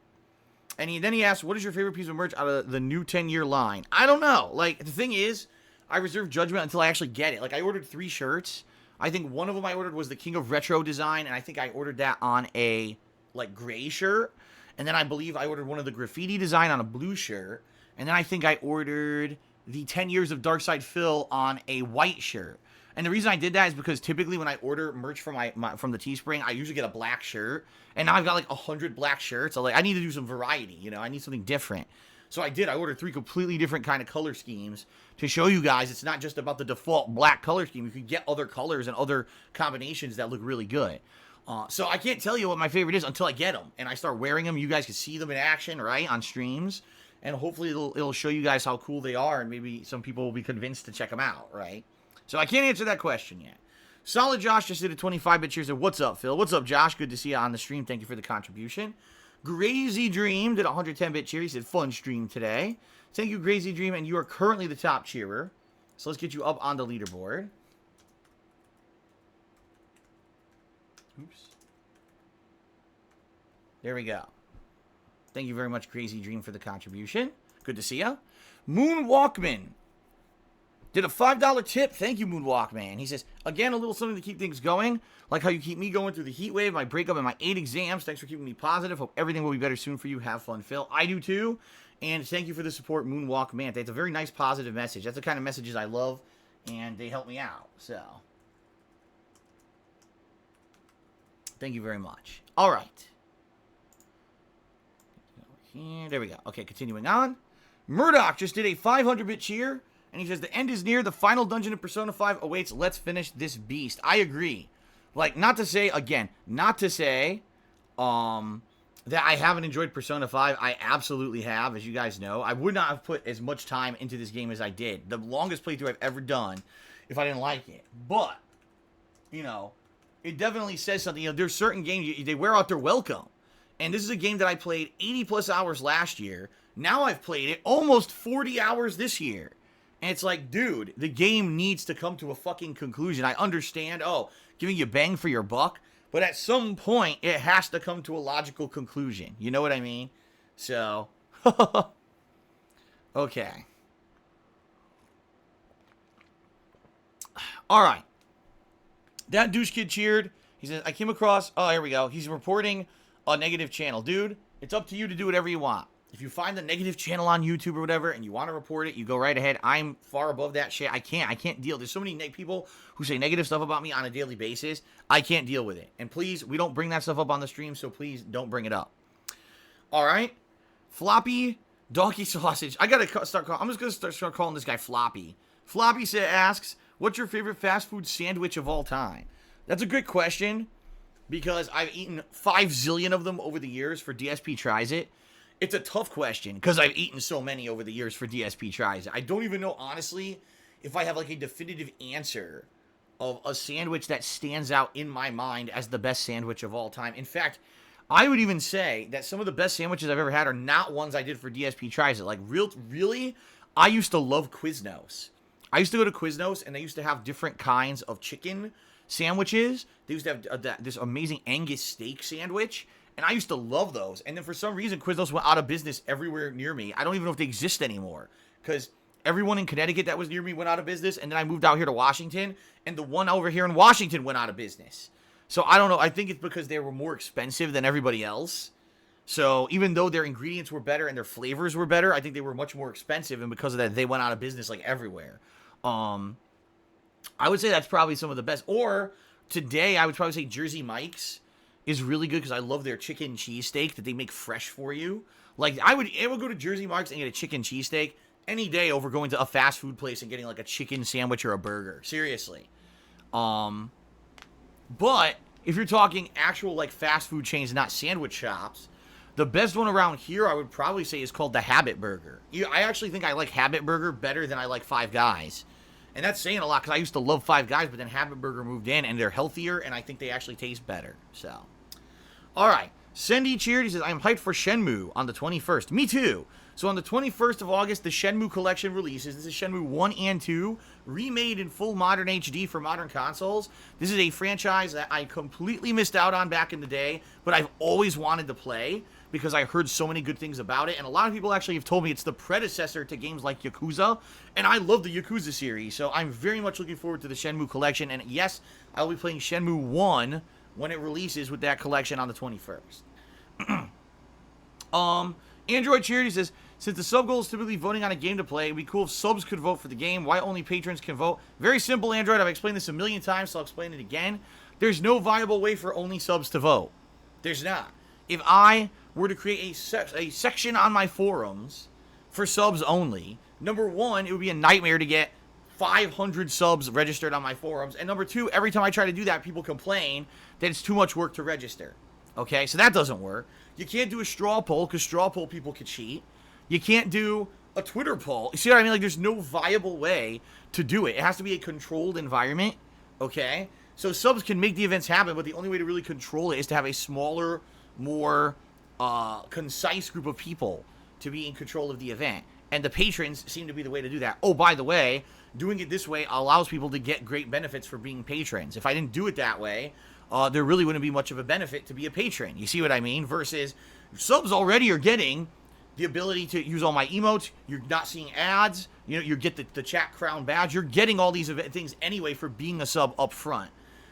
A: And then he asked, what is your favorite piece of merch out of the new 10-year line? I don't know. Like, the thing is, I reserve judgment until I actually get it. Like, I ordered 3 shirts. I think one of them I ordered was the King of Retro design, and I think I ordered that on a, like, gray shirt. And then I believe I ordered one of the graffiti design on a blue shirt. And then I think I ordered the 10 Years of Darkside Phil on a white shirt. And the reason I did that is because typically when I order merch from from the Teespring, I usually get a black shirt. And now I've got like 100 black shirts. So like I need to do some variety, you know. I need something different. So I did. I ordered 3 completely different kind of color schemes to show you guys it's not just about the default black color scheme. You can get other colors and other combinations that look really good. So I can't tell you what my favorite is until I get them. And I start wearing them. You guys can see them in action, right, on streams. And hopefully it'll show you guys how cool they are. And maybe some people will be convinced to check them out, right? So I can't answer that question yet. Solid Josh just did a 25-bit cheers. What's up, Phil? What's up, Josh? Good to see you on the stream. Thank you for the contribution. Grazy Dream did a 110-bit cheer. He said, fun stream today. Thank you, Grazy Dream, and you are currently the top cheerer. So let's get you up on the leaderboard. Oops. There we go. Thank you very much, Crazy Dream, for the contribution. Good to see you. Moonwalkman did a $5 tip. Thank you, Moonwalkman. He says, again, a little something to keep things going. Like how you keep me going through the heat wave, my breakup, and my 8 exams. Thanks for keeping me positive. Hope everything will be better soon for you. Have fun, Phil. I do too. And thank you for the support, Moonwalkman. That's a very nice, positive message. That's the kind of messages I love, and they help me out. So, thank you very much. All right. There we go. Okay, continuing on. Murdoch just did a 500-bit cheer, and he says, the end is near. The final dungeon of Persona 5 awaits. Let's finish this beast. I agree. Like, not to say that I haven't enjoyed Persona 5. I absolutely have, as you guys know. I would not have put as much time into this game as I did. The longest playthrough I've ever done if I didn't like it. But, you know, it definitely says something. You know, there's certain games, they wear out their welcome. And this is a game that I played 80-plus hours last year. Now I've played it almost 40 hours this year. And it's like, dude, the game needs to come to a fucking conclusion. I understand, giving you bang for your buck. But at some point, it has to come to a logical conclusion. You know what I mean? So, okay. All right. That douche kid cheered. He says, I came across, here we go. He's reporting a negative channel. Dude, it's up to you to do whatever you want. If you find the negative channel on YouTube or whatever and you want to report it, you go right ahead. I'm far above that shit. I can't deal. There's so many people who say negative stuff about me on a daily basis. I can't deal with it. And please, we don't bring that stuff up on the stream, so please don't bring it up. All right? Floppy Donkey Sausage. I got to start calling. I'm just going to start calling this guy Floppy. Floppy asks, what's your favorite fast food sandwich of all time? That's a good question because I've eaten 5 zillion of them over the years for DSP Tries It. It's a tough question because I've eaten so many over the years for DSP Tries It. I don't even know, honestly, if I have like a definitive answer of a sandwich that stands out in my mind as the best sandwich of all time. In fact, I would even say that some of the best sandwiches I've ever had are not ones I did for DSP Tries It. Like, really, I used to love Quiznos. I used to go to Quiznos, and they used to have different kinds of chicken sandwiches. They used to have this amazing Angus steak sandwich, and I used to love those. And then for some reason, Quiznos went out of business everywhere near me. I don't even know if they exist anymore, because everyone in Connecticut that was near me went out of business, and then I moved out here to Washington, and the one over here in Washington went out of business. So I don't know. I think it's because they were more expensive than everybody else. So even though their ingredients were better and their flavors were better, I think they were much more expensive, and because of that, they went out of business like everywhere. I would say that's probably some of the best. Or today, I would probably say Jersey Mike's is really good because I love their chicken cheesesteak that they make fresh for you. Like I would go to Jersey Mike's and get a chicken cheesesteak any day over going to a fast food place and getting like a chicken sandwich or a burger. Seriously. But if you're talking actual like fast food chains, not sandwich shops, the best one around here I would probably say is called the Habit Burger. I actually think I like Habit Burger better than I like Five Guys. And that's saying a lot because I used to love Five Guys, but then Habit Burger moved in and they're healthier and I think they actually taste better. So, all right. Sendy cheered. He says, I'm hyped for Shenmue on the 21st. Me too. So on the 21st of August, the Shenmue collection releases. This is Shenmue 1 and 2, remade in full modern HD for modern consoles. This is a franchise that I completely missed out on back in the day, but I've always wanted to play because I heard so many good things about it. And a lot of people actually have told me it's the predecessor to games like Yakuza, and I love the Yakuza series. So I'm very much looking forward to the Shenmue collection. And yes, I'll be playing Shenmue 1 when it releases with that collection on the 21st. Android Charity says, since the sub goal is typically voting on a game to play, it'd be cool if subs could vote for the game. Why only patrons can vote? Very simple, Android. I've explained this a million times, so I'll explain it again. There's no viable way for only subs to vote. There's not. If I were to create a section on my forums for subs only, number one, it would be a nightmare to get 500 subs registered on my forums. And number two, every time I try to do that, people complain that it's too much work to register. Okay, so that doesn't work. You can't do a straw poll because straw poll people could cheat. You can't do a Twitter poll. You see what I mean? Like, there's no viable way to do it. It has to be a controlled environment, okay? So subs can make the events happen, but the only way to really control it is to have a smaller, more concise group of people to be in control of the event. And the patrons seem to be the way to do that. Oh, by the way, doing it this way allows people to get great benefits for being patrons. If I didn't do it that way, there really wouldn't be much of a benefit to be a patron. You see what I mean? Versus subs already are getting the ability to use all my emotes. You're not seeing ads. You know, you get the chat crown badge. You're getting all these things anyway for being a sub up front.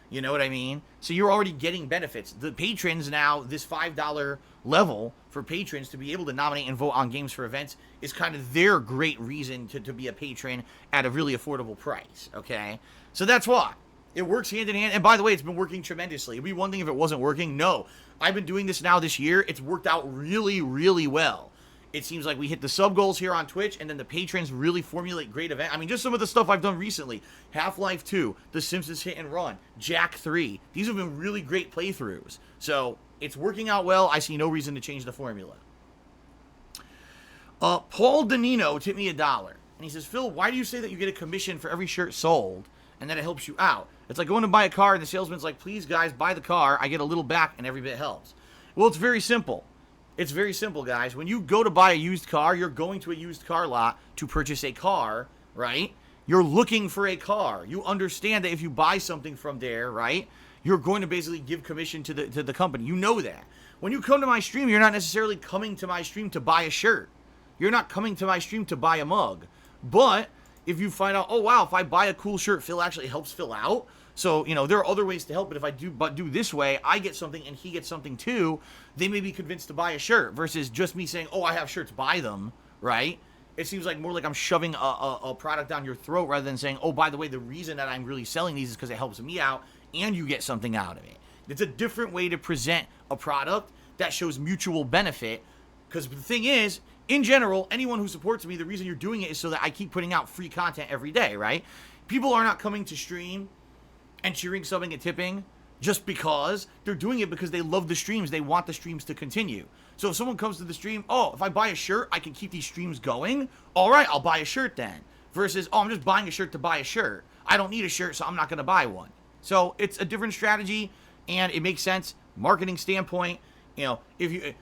A: You know what I mean? So you're already getting benefits. The patrons now, this $5 level for patrons to be able to nominate and vote on games for events is kind of their great reason to be a patron at a really affordable price, okay? So that's why. It works hand in hand. And by the way, it's been working tremendously. It'd be one thing if it wasn't working. No. I've been doing this now this year. It's worked out really, really well. It seems like we hit the sub goals here on Twitch, and then the patrons really formulate great events. I mean, just some of the stuff I've done recently. Half-Life 2, The Simpsons Hit and Run, Jack 3. These have been really great playthroughs. So, it's working out well. I see no reason to change the formula. Paul Danino tipped me $1. And he says, Phil, why do you say that you get a commission for every shirt sold, and that it helps you out? It's like going to buy a car, and the salesman's like, please, guys, buy the car. I get a little back, and every bit helps. Well, it's very simple. It's very simple, guys. When you go to buy a used car, you're going to a used car lot to purchase a car, right? You're looking for a car. You understand that if you buy something from there, right, you're going to basically give commission to the company. You know that. When you come to my stream, you're not necessarily coming to my stream to buy a shirt. You're not coming to my stream to buy a mug. But if you find out, oh, wow, if I buy a cool shirt, Phil actually helps Phil out. So, you know, there are other ways to help, but if I do this way, I get something and he gets something too, they may be convinced to buy a shirt versus just me saying, oh, I have shirts, buy them, right? It seems like more like I'm shoving a product down your throat rather than saying, oh, by the way, the reason that I'm really selling these is because it helps me out and you get something out of it. It's a different way to present a product that shows mutual benefit because the thing is, in general, anyone who supports me, the reason you're doing it is so that I keep putting out free content every day, right? People are not coming to stream and cheering, subbing, and tipping just because. They're doing it because they love the streams. They want the streams to continue. So if someone comes to the stream, oh, if I buy a shirt, I can keep these streams going. All right, I'll buy a shirt then. Versus, oh, I'm just buying a shirt to buy a shirt. I don't need a shirt, so I'm not going to buy one. So it's a different strategy, and it makes sense, marketing standpoint. You know,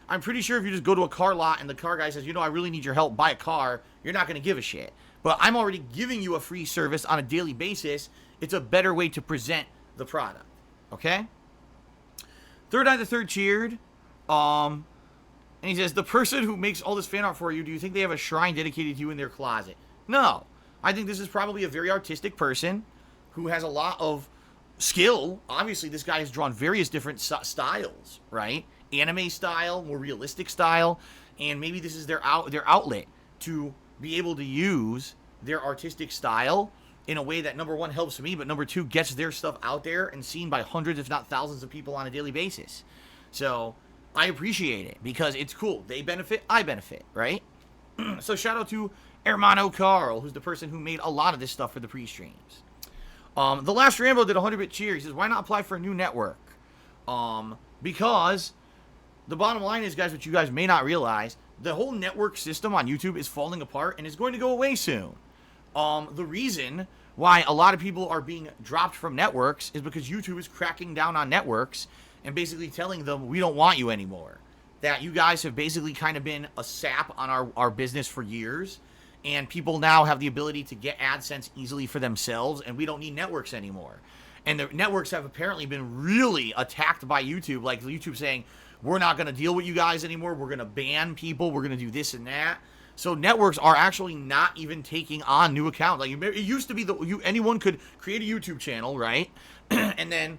A: I'm pretty sure if you just go to a car lot and the car guy says, I really need your help, buy a car, you're not going to give a shit. But I'm already giving you a free service on a daily basis. It's a better way to present the product. Okay? Third Eye the Third cheered. And he says, the person who makes all this fan art for you, do you think they have a shrine dedicated to you in their closet? No. I think this is probably a very artistic person who has a lot of skill. Obviously, this guy has drawn various different styles, right? Anime style, more realistic style, and maybe this is their outlet to be able to use their artistic style in a way that, number one, helps me, but number two, gets their stuff out there and seen by hundreds, if not thousands of people on a daily basis. So I appreciate it because it's cool. They benefit, I benefit, right? So shout out to Hermano Carl, who's the person who made a lot of this stuff for the pre-streams. The Last Rambo did a 100-bit cheer. He says, why not apply for a new network? Because the bottom line is, guys, what you guys may not realize, the whole network system on YouTube is falling apart and is going to go away soon. The reason why a lot of people are being dropped from networks is because YouTube is cracking down on networks and basically telling them, we don't want you anymore. That you guys have basically kind of been a sap on our business for years, and people now have the ability to get AdSense easily for themselves, and we don't need networks anymore. And the networks have apparently been really attacked by YouTube, like YouTube saying, we're not going to deal with you guys anymore, we're going to ban people, we're going to do this and that. So networks are actually not even taking on new accounts. Like, it used to be anyone could create a YouTube channel, right? And then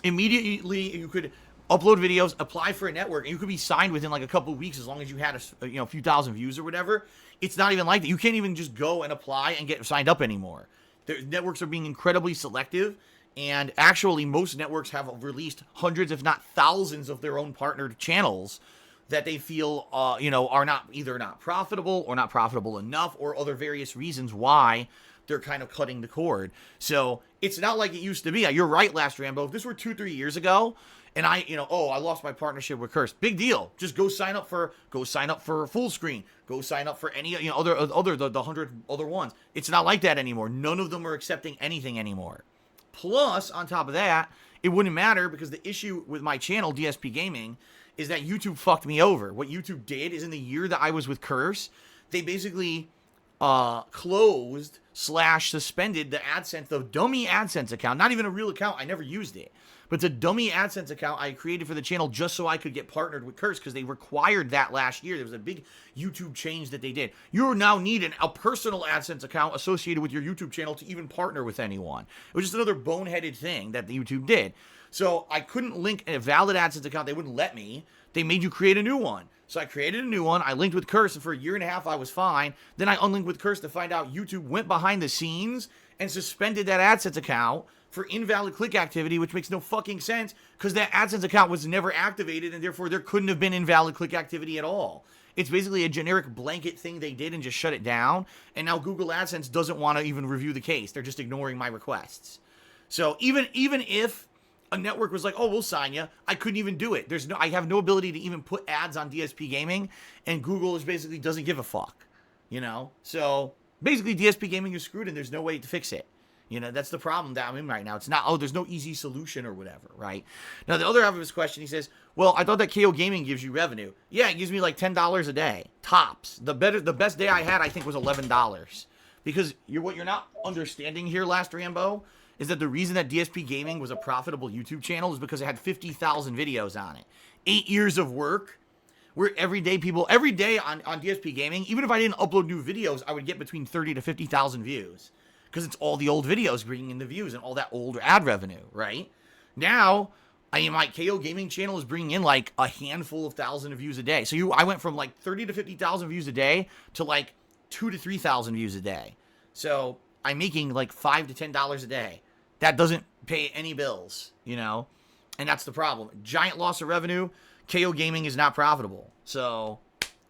A: immediately you could upload videos, apply for a network, and you could be signed within like a couple of weeks as long as you had a few thousand views or whatever. It's not even like that. You can't even just go and apply and get signed up anymore. The networks are being incredibly selective, and actually most networks have released hundreds, if not thousands, of their own partnered channels that they feel, are not profitable or not profitable enough, or other various reasons why they're kind of cutting the cord. So it's not like it used to be. You're right, Last Rambo. If this were 2-3 years ago, and I lost my partnership with Curse, big deal. Just go sign up for Full Screen. Go sign up for any the 100 other ones. It's not like that anymore. None of them are accepting anything anymore. Plus, on top of that, it wouldn't matter because the issue with my channel, DSP Gaming, is that YouTube fucked me over. What YouTube did is, in the year that I was with Curse, they basically closed / suspended the dummy AdSense account. Not even a real account. I never used it. But it's a dummy AdSense account I created for the channel just so I could get partnered with Curse, because they required that last year. There was a big YouTube change that they did. You now need a personal AdSense account associated with your YouTube channel to even partner with anyone. It was just another boneheaded thing that the YouTube did. So I couldn't link a valid AdSense account. They wouldn't let me. They made you create a new one. So I created a new one. I linked with Curse, and for a year and a half, I was fine. Then I unlinked with Curse to find out YouTube went behind the scenes and suspended that AdSense account for invalid click activity, which makes no fucking sense because that AdSense account was never activated, and therefore there couldn't have been invalid click activity at all. It's basically a generic blanket thing they did and just shut it down. And now Google AdSense doesn't want to even review the case. They're just ignoring my requests. So even if a network was like, oh, we'll sign you, I couldn't even do it. I have no ability to even put ads on DSP Gaming, and Google basically doesn't give a fuck, So basically DSP Gaming is screwed, and there's no way to fix it. That's the problem that I'm in right now. It's not, there's no easy solution or whatever, right? Now, the other half of his question, he says, well, I thought that KO Gaming gives you revenue. Yeah, it gives me like $10 a day, tops. The best day I had, I think, was $11. Because what you're not understanding here, Last Rambo, is that the reason that DSP Gaming was a profitable YouTube channel is because it had 50,000 videos on it. 8 years of work, where every day on DSP Gaming, even if I didn't upload new videos, I would get between 30 to 50,000 views. Because it's all the old videos bringing in the views and all that old ad revenue, right? Now, my KO Gaming channel is bringing in like a handful of thousand of views a day. So I went from like 30 to 50,000 views a day to like 2 to 3,000 views a day. So I'm making like $5 to $10 a day. That doesn't pay any bills, and that's the problem. Giant loss of revenue. KO Gaming is not profitable. So,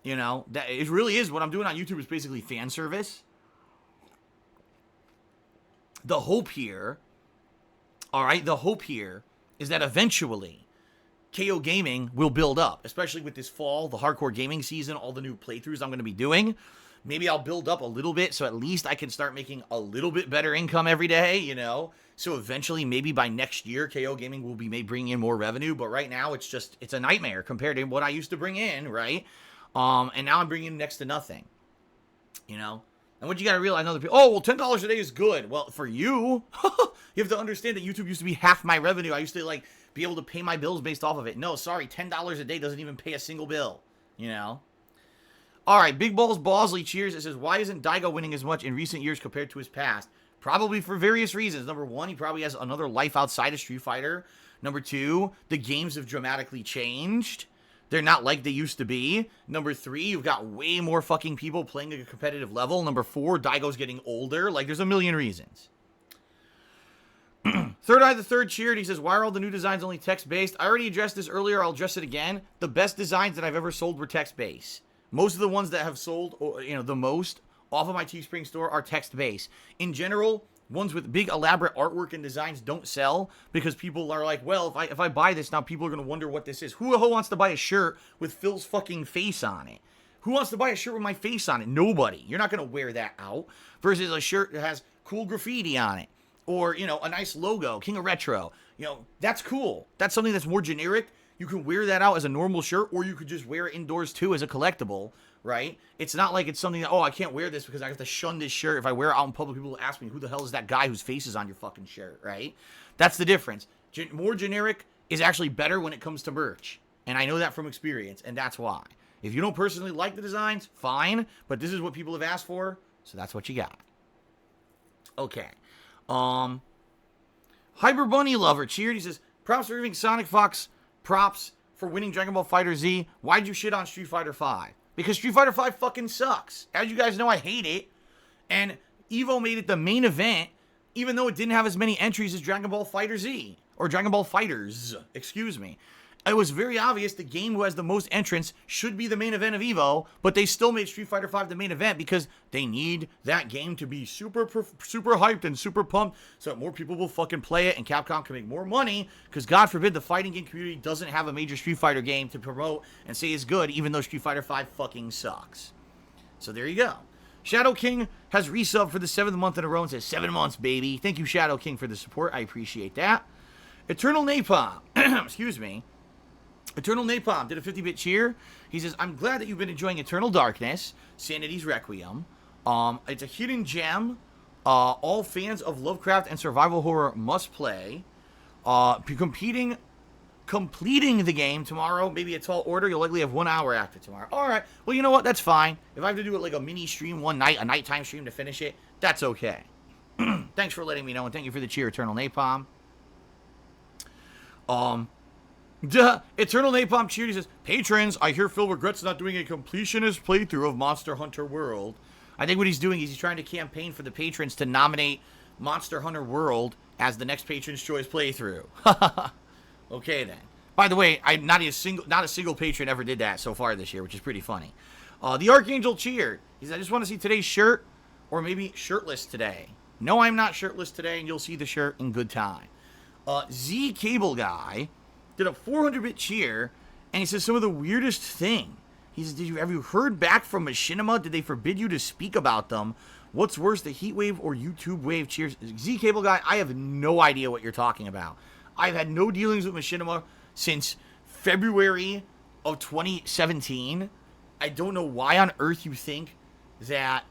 A: that it really is. What I'm doing on YouTube is basically fan service. The hope here is that eventually KO Gaming will build up, especially with this fall, the hardcore gaming season, all the new playthroughs I'm going to be doing. maybe I'll build up a little bit so at least I can start making a little bit better income every day, you know? So eventually, maybe by next year, KO Gaming will be bringing in more revenue. But right now, it's a nightmare compared to what I used to bring in, right? And now I'm bringing in next to nothing, you know? And what you gotta realize, other people, oh, well, $10 a day is good. Well, for you, you have to understand that YouTube used to be half my revenue. I used to, like, be able to pay my bills based off of it. No, sorry, $10 a day doesn't even pay a single bill, you know? All right, Big Balls Bosley cheers. It says, why isn't Daigo winning as much in recent years compared to his past? Probably for various reasons. Number one, he probably has another life outside of Street Fighter. Number two, the games have dramatically changed. They're not like they used to be. Number three, you've got way more fucking people playing at a competitive level. Number four, Daigo's getting older. Like, there's a million reasons. Third Eye the Third cheered. He says, why are all the new designs only text-based? I already addressed this earlier. I'll address it again. The best designs that I've ever sold were text-based. Most of the ones that have sold, the most off of my Teespring store are text-based. In general, ones with big elaborate artwork and designs don't sell because people are like, well, if I buy this now, people are going to wonder what this is. Who wants to buy a shirt with Phil's fucking face on it? Who wants to buy a shirt with my face on it? Nobody. You're not going to wear that out. Versus a shirt that has cool graffiti on it. Or, a nice logo, King of Retro. That's cool. That's something that's more generic. You can wear that out as a normal shirt, or you could just wear it indoors too as a collectible, right? It's not like it's something that, oh, I can't wear this because I have to shun this shirt. If I wear it out in public, people will ask me, who the hell is that guy whose face is on your fucking shirt, right? That's the difference. More generic is actually better when it comes to merch. And I know that from experience, and that's why. If you don't personally like the designs, fine, but this is what people have asked for, so that's what you got. Okay. Hyper Bunny Lover cheered. He says, props for giving Sonic Fox props for winning Dragon Ball Fighter Z. Why'd you shit on Street Fighter V? Because Street Fighter V fucking sucks. As you guys know, I hate it. And Evo made it the main event, even though it didn't have as many entries as Dragon Ball Fighter Z. Or Dragon Ball Fighters, excuse me. It was very obvious the game who has the most entrants should be the main event of Evo, but they still made Street Fighter V the main event because they need that game to be super hyped and super pumped so that more people will fucking play it and Capcom can make more money because God forbid the fighting game community doesn't have a major Street Fighter game to promote and say is good even though Street Fighter V fucking sucks. So there you go. Shadow King has resubbed for the 7th month in a row and says 7 months, baby. Thank you, Shadow King, for the support. I appreciate that. Eternal Napalm, excuse me. Eternal Napalm did a 50-bit cheer. He says, I'm glad that you've been enjoying Eternal Darkness, Sanity's Requiem. It's a hidden gem. All fans of Lovecraft and survival horror must play. Completing the game tomorrow, maybe a tall order. You'll likely have 1 hour after tomorrow. All right. Well, you know what? That's fine. If I have to do it like a mini stream one night, a nighttime stream to finish it, that's okay. Thanks for letting me know, and thank you for the cheer, Eternal Napalm. Eternal Napalm cheered. He says, patrons, I hear Phil regrets not doing a completionist playthrough of Monster Hunter World. I think what he's doing is he's trying to campaign for the patrons to nominate Monster Hunter World as the next Patron's Choice playthrough. Okay, then. By the way, not a single patron ever did that so far this year, which is pretty funny. The Archangel cheered. He said, I just want to see today's shirt, or maybe shirtless today. No, I'm not shirtless today, and you'll see the shirt in good time. Z Cable Guy did a 400-bit cheer, and he says some of the weirdest thing. He says, have you heard back from Machinima? Did they forbid you to speak about them? What's worse, the Heat Wave or YouTube Wave cheers? Z Cable Guy, I have no idea what you're talking about. I've had no dealings with Machinima since February of 2017. I don't know why on earth you think that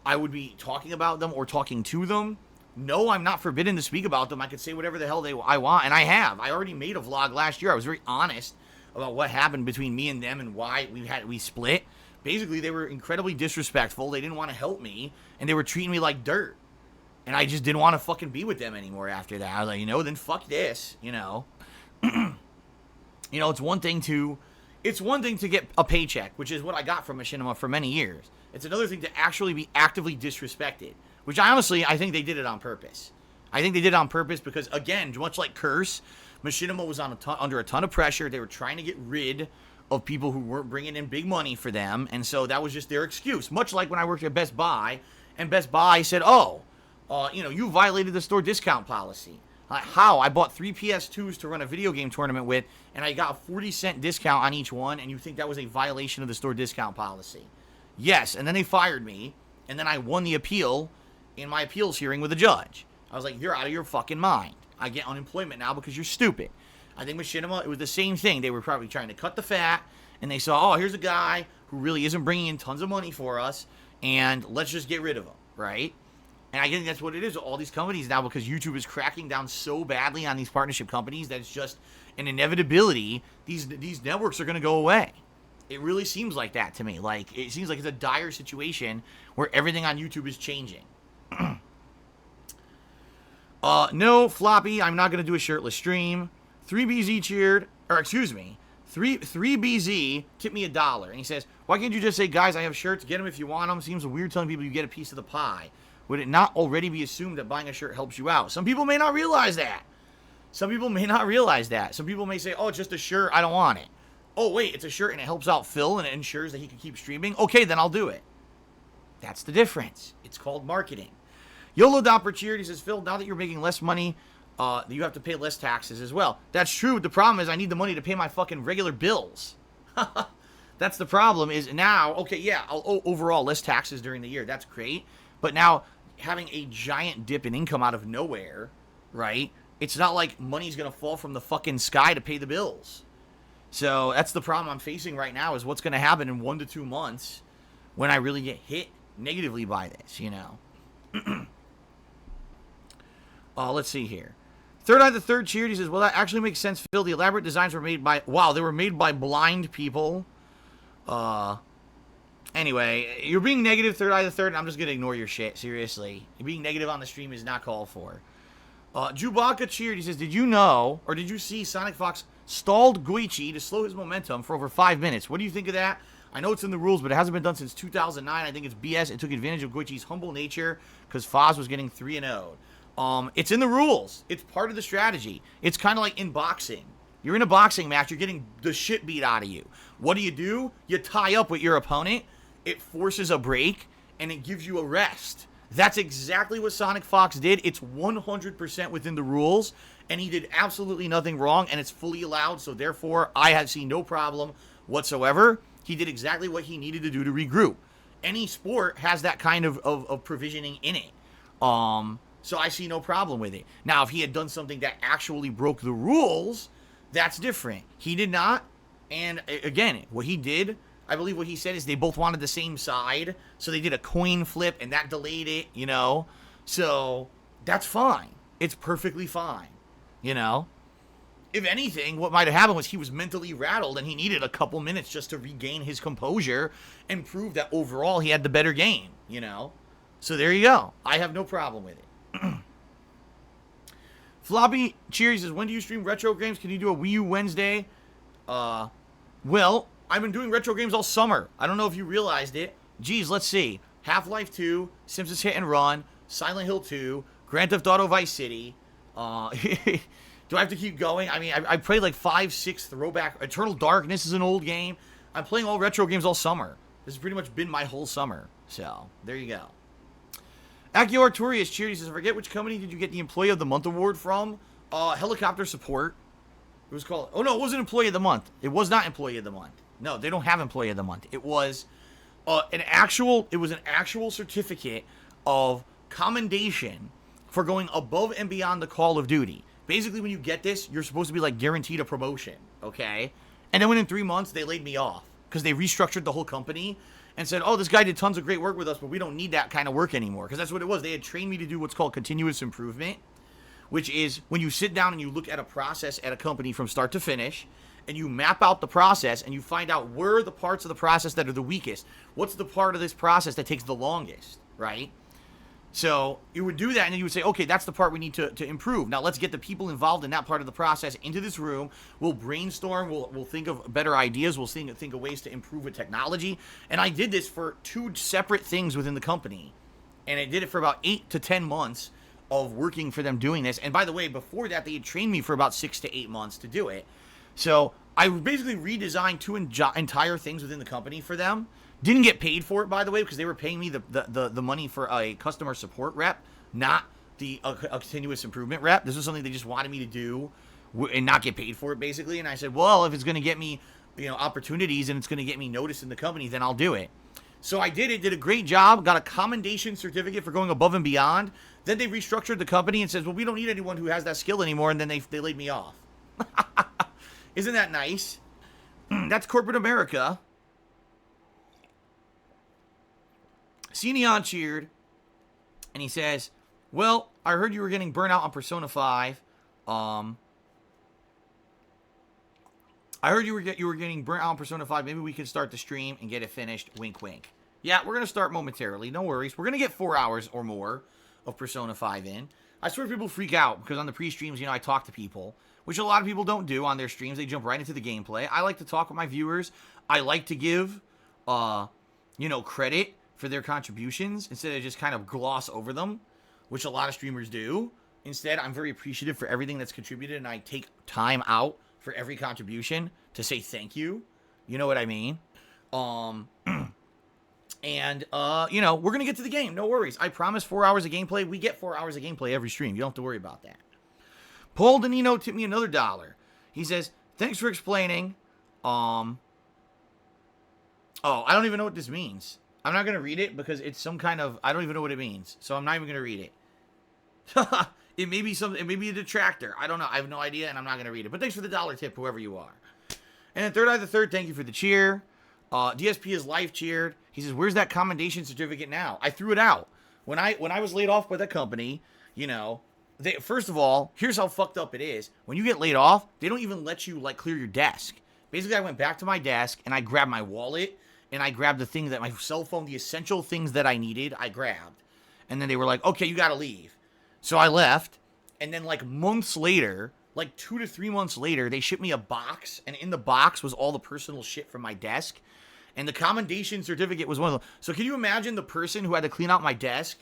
A: I would be talking about them or talking to them. No, I'm not forbidden to speak about them. I could say whatever the hell I want, and I have. I already made a vlog last year. I was very honest about what happened between me and them and why we split. Basically, they were incredibly disrespectful. They didn't want to help me, and they were treating me like dirt. And I just didn't want to fucking be with them anymore after that. I was like, then fuck this, it's one thing to get a paycheck, which is what I got from Machinima for many years. It's another thing to actually be actively disrespected. Which I think they did it on purpose. I think they did it on purpose because, again, much like Curse, Machinima was under a ton of pressure. They were trying to get rid of people who weren't bringing in big money for them, and so that was just their excuse. Much like when I worked at Best Buy, and Best Buy said, you violated the store discount policy. How? I bought 3 PS2s to run a video game tournament with, and I got a 40-cent discount on each one, and you think that was a violation of the store discount policy. Yes, and then they fired me, and then I won the appeal in my appeals hearing with a judge. I was like, you're out of your fucking mind. I get unemployment now because you're stupid. I think with Machinima, it was the same thing. They were probably trying to cut the fat, and they saw, oh, here's a guy who really isn't bringing in tons of money for us, and let's just get rid of him, right? And I think that's what it is with all these companies now, because YouTube is cracking down so badly on these partnership companies that it's just an inevitability. These networks are going to go away. It really seems like that to me. Like, it seems like it's a dire situation where everything on YouTube is changing. No, Floppy, I'm not going to do a shirtless stream. 3BZ cheered, or excuse me, 3BZ tipped me $1. And he says, why can't you just say, guys, I have shirts, get them if you want them? Seems weird telling people you get a piece of the pie. Would it not already be assumed that buying a shirt helps you out? Some people may not realize that. Some people may say, oh, it's just a shirt, I don't want it. Oh, wait, it's a shirt and it helps out Phil and it ensures that he can keep streaming? Okay, then I'll do it. That's the difference. It's called marketing. YOLO Dopper cheered. He says, Phil, now that you're making less money, you have to pay less taxes as well. That's true. The problem is I need the money to pay my fucking regular bills. That's the problem is now, okay, yeah, I'll owe overall less taxes during the year. That's great. But now having a giant dip in income out of nowhere, right? It's not like money's going to fall from the fucking sky to pay the bills. So that's the problem I'm facing right now is what's going to happen in 1 to 2 months when I really get hit negatively by this, you know. Let's see here. Third Eye the Third cheered. He says, well, that actually makes sense, Phil. The elaborate designs were made by... Wow, they were made by blind people. Anyway, you're being negative, Third Eye the Third, and I'm just going to ignore your shit, seriously. Being negative on the stream is not called for. Chewbacca cheered. He says, did you know, or did you see Sonic Fox stalled Goichi to slow his momentum for over 5 minutes? What do you think of that? I know it's in the rules, but it hasn't been done since 2009. I think it's BS. It took advantage of Goichi's humble nature because Foz was getting 3-0. It's in the rules. It's part of the strategy. It's kind of like in boxing. You're in a boxing match. You're getting the shit beat out of you. What do? You tie up with your opponent. It forces a break, and it gives you a rest. That's exactly what Sonic Fox did. It's 100% within the rules, and he did absolutely nothing wrong, and it's fully allowed, so therefore, I have seen no problem whatsoever. He did exactly what he needed to do to regroup. Any sport has that kind of provisioning in it. So I see no problem with it. Now, if he had done something that actually broke the rules, that's different. He did not, and again, what he did... I believe what he said is they both wanted the same side, so they did a coin flip, and that delayed it, you know? So, that's fine. It's perfectly fine, you know? If anything, what might have happened was he was mentally rattled, and he needed a couple minutes just to regain his composure and prove that overall he had the better game, you know? So, there you go. I have no problem with it. Floppy Cheers says, when do you stream retro games? Can you do a Wii U Wednesday? Well... I've been doing retro games all summer. I don't know if you realized it. Geez, let's see. Half-Life 2, Simpsons Hit and Run, Silent Hill 2, Grand Theft Auto Vice City. Do I have to keep going? I mean, I played like 5, 6 throwback. Eternal Darkness is an old game. I'm playing all retro games all summer. This has pretty much been my whole summer. So, there you go. Akior Arturius cheered. He says, I forget which company did you get the Employee of the Month award from? Helicopter Support. It was called... Oh, no, it wasn't Employee of the Month. It was not Employee of the Month. No, they don't have Employee of the Month. It was an actual certificate of commendation for going above and beyond the call of duty. Basically, when you get this, you're supposed to be like guaranteed a promotion, okay? And then within 3 months, they laid me off because they restructured the whole company and said, oh, this guy did tons of great work with us, but we don't need that kind of work anymore. Because that's what it was. They had trained me to do what's called continuous improvement, which is when you sit down and you look at a process at a company from start to finish, and you map out the process, and you find out where are the parts of the process that are the weakest. What's the part of this process that takes the longest, right? So you would do that, and then you would say, okay, that's the part we need to improve. Now let's get the people involved in that part of the process into this room. We'll brainstorm. We'll think of better ideas. We'll think of ways to improve with technology. And I did this for 2 separate things within the company, and I did it for about 8 to 10 months of working for them doing this. And by the way, before that, they had trained me for about 6 to 8 months to do it. So I basically redesigned 2 entire things within the company for them. Didn't get paid for it, by the way, because they were paying me the money for a customer support rep, not a continuous improvement rep. This was something they just wanted me to do and not get paid for it, basically. And I said, well, if it's going to get me, opportunities and it's going to get me noticed in the company, then I'll do it. So I did a great job, got a commendation certificate for going above and beyond. Then they restructured the company and says, well, we don't need anyone who has that skill anymore, and then they laid me off. Isn't that nice? That's corporate America. Cineon cheered, and he says, well, I heard you were getting burnt out on Persona 5. I heard you were getting burnt out on Persona 5. Maybe we can start the stream and get it finished. Wink, wink. Yeah, we're going to start momentarily. No worries. We're going to get 4 hours or more of Persona 5 in. I swear people freak out because on the pre-streams, I talk to people, which a lot of people don't do on their streams. They jump right into the gameplay. I like to talk with my viewers. I like to give, credit for their contributions instead of just kind of gloss over them, which a lot of streamers do. Instead, I'm very appreciative for everything that's contributed, and I take time out for every contribution to say thank you. You know what I mean? We're going to get to the game. No worries. I promise 4 hours of gameplay. We get 4 hours of gameplay every stream. You don't have to worry about that. Paul Danino tipped me another $1. He says, thanks for explaining. I don't even know what this means. I'm not going to read it because it's some kind of, I don't even know what it means. So I'm not even going to read it. It may be a detractor. I don't know. I have no idea, and I'm not going to read it. But thanks for the $1 tip, whoever you are. And then Third Eye the Third, thank you for the cheer. DSP is live cheered. He says, where's that commendation certificate now? I threw it out. When I was laid off by that company, first of all, here's how fucked up it is. When you get laid off, they don't even let you, clear your desk. Basically, I went back to my desk, and I grabbed my wallet, and I grabbed the thing that my cell phone, the essential things that I needed, I grabbed. And then they were like, okay, you gotta leave. So I left, and then, months later, 2 to 3 months later, they shipped me a box, and in the box was all the personal shit from my desk. And the commendation certificate was one of them. So can you imagine the person who had to clean out my desk,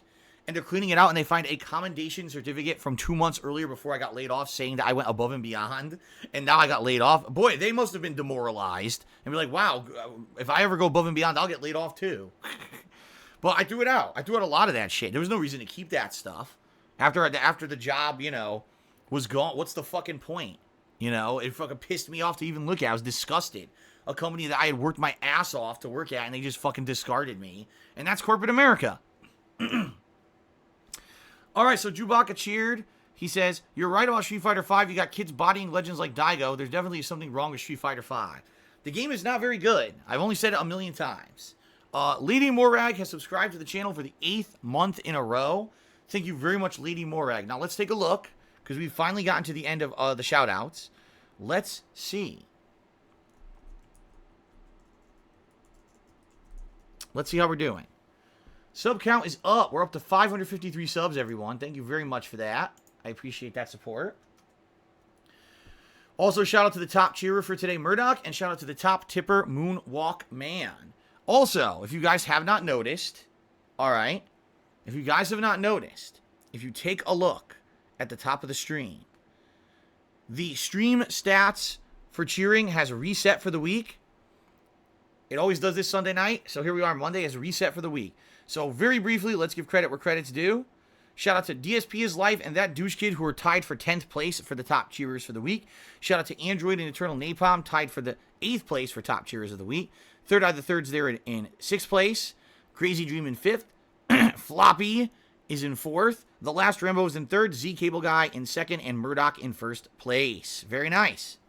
A: and they're cleaning it out, and they find a commendation certificate from 2 months earlier before I got laid off saying that I went above and beyond, and now I got laid off? Boy, they must have been demoralized and be like, wow, if I ever go above and beyond, I'll get laid off too. But I threw it out. I threw out a lot of that shit. There was no reason to keep that stuff. After the job, was gone, what's the fucking point? It fucking pissed me off to even look at. I was disgusted. A company that I had worked my ass off to work at, and they just fucking discarded me. And that's corporate America. All right, so Chewbacca cheered. He says, you're right about Street Fighter V. You got kids bodying legends like Daigo. There's definitely something wrong with Street Fighter V. The game is not very good. I've only said it a million times. Lady Morag has subscribed to the channel for the 8th month in a row. Thank you very much, Lady Morag. Now, let's take a look, because we've finally gotten to the end of the shout-outs. Let's see. Let's see how we're doing. Sub count is up. We're up to 553 subs, everyone. Thank you very much for that. I appreciate that support. Also, shout out to the top cheerer for today, Murdoch, and shout out to the top tipper, Moonwalk Man. Also, if you guys have not noticed, all right, if you guys have not noticed, if you take a look at the top of the stream, the stream stats for cheering has reset for the week. It always does this Sunday night, so here we are. Monday has reset for the week. So very briefly, let's give credit where credit's due. Shout out to DSP is Life and that douche kid who are tied for 10th place for the top cheerers for the week. Shout out to Android and Eternal Napalm, tied for the 8th place for top cheerers of the week. Third Eye the Third's there in 6th place. Crazy Dream in 5th. Floppy is in 4th. The Last Rambo is in 3rd. Z Cable Guy in 2nd. And Murdoch in 1st place. Very nice.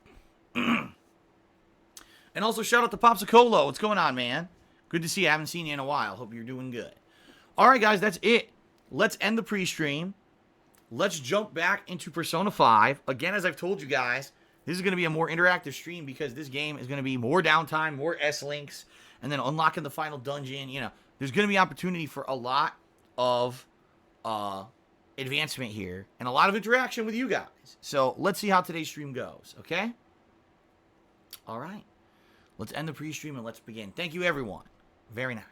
A: And also shout out to Popsicolo. What's going on, man? Good to see you. I haven't seen you in a while. Hope you're doing good. All right, guys, that's it. Let's end the pre-stream. Let's jump back into Persona 5. Again, as I've told you guys, this is going to be a more interactive stream because this game is going to be more downtime, more S-links, and then unlocking the final dungeon. There's going to be opportunity for a lot of advancement here and a lot of interaction with you guys. So let's see how today's stream goes, okay? All right. Let's end the pre-stream and let's begin. Thank you, everyone. Very nice.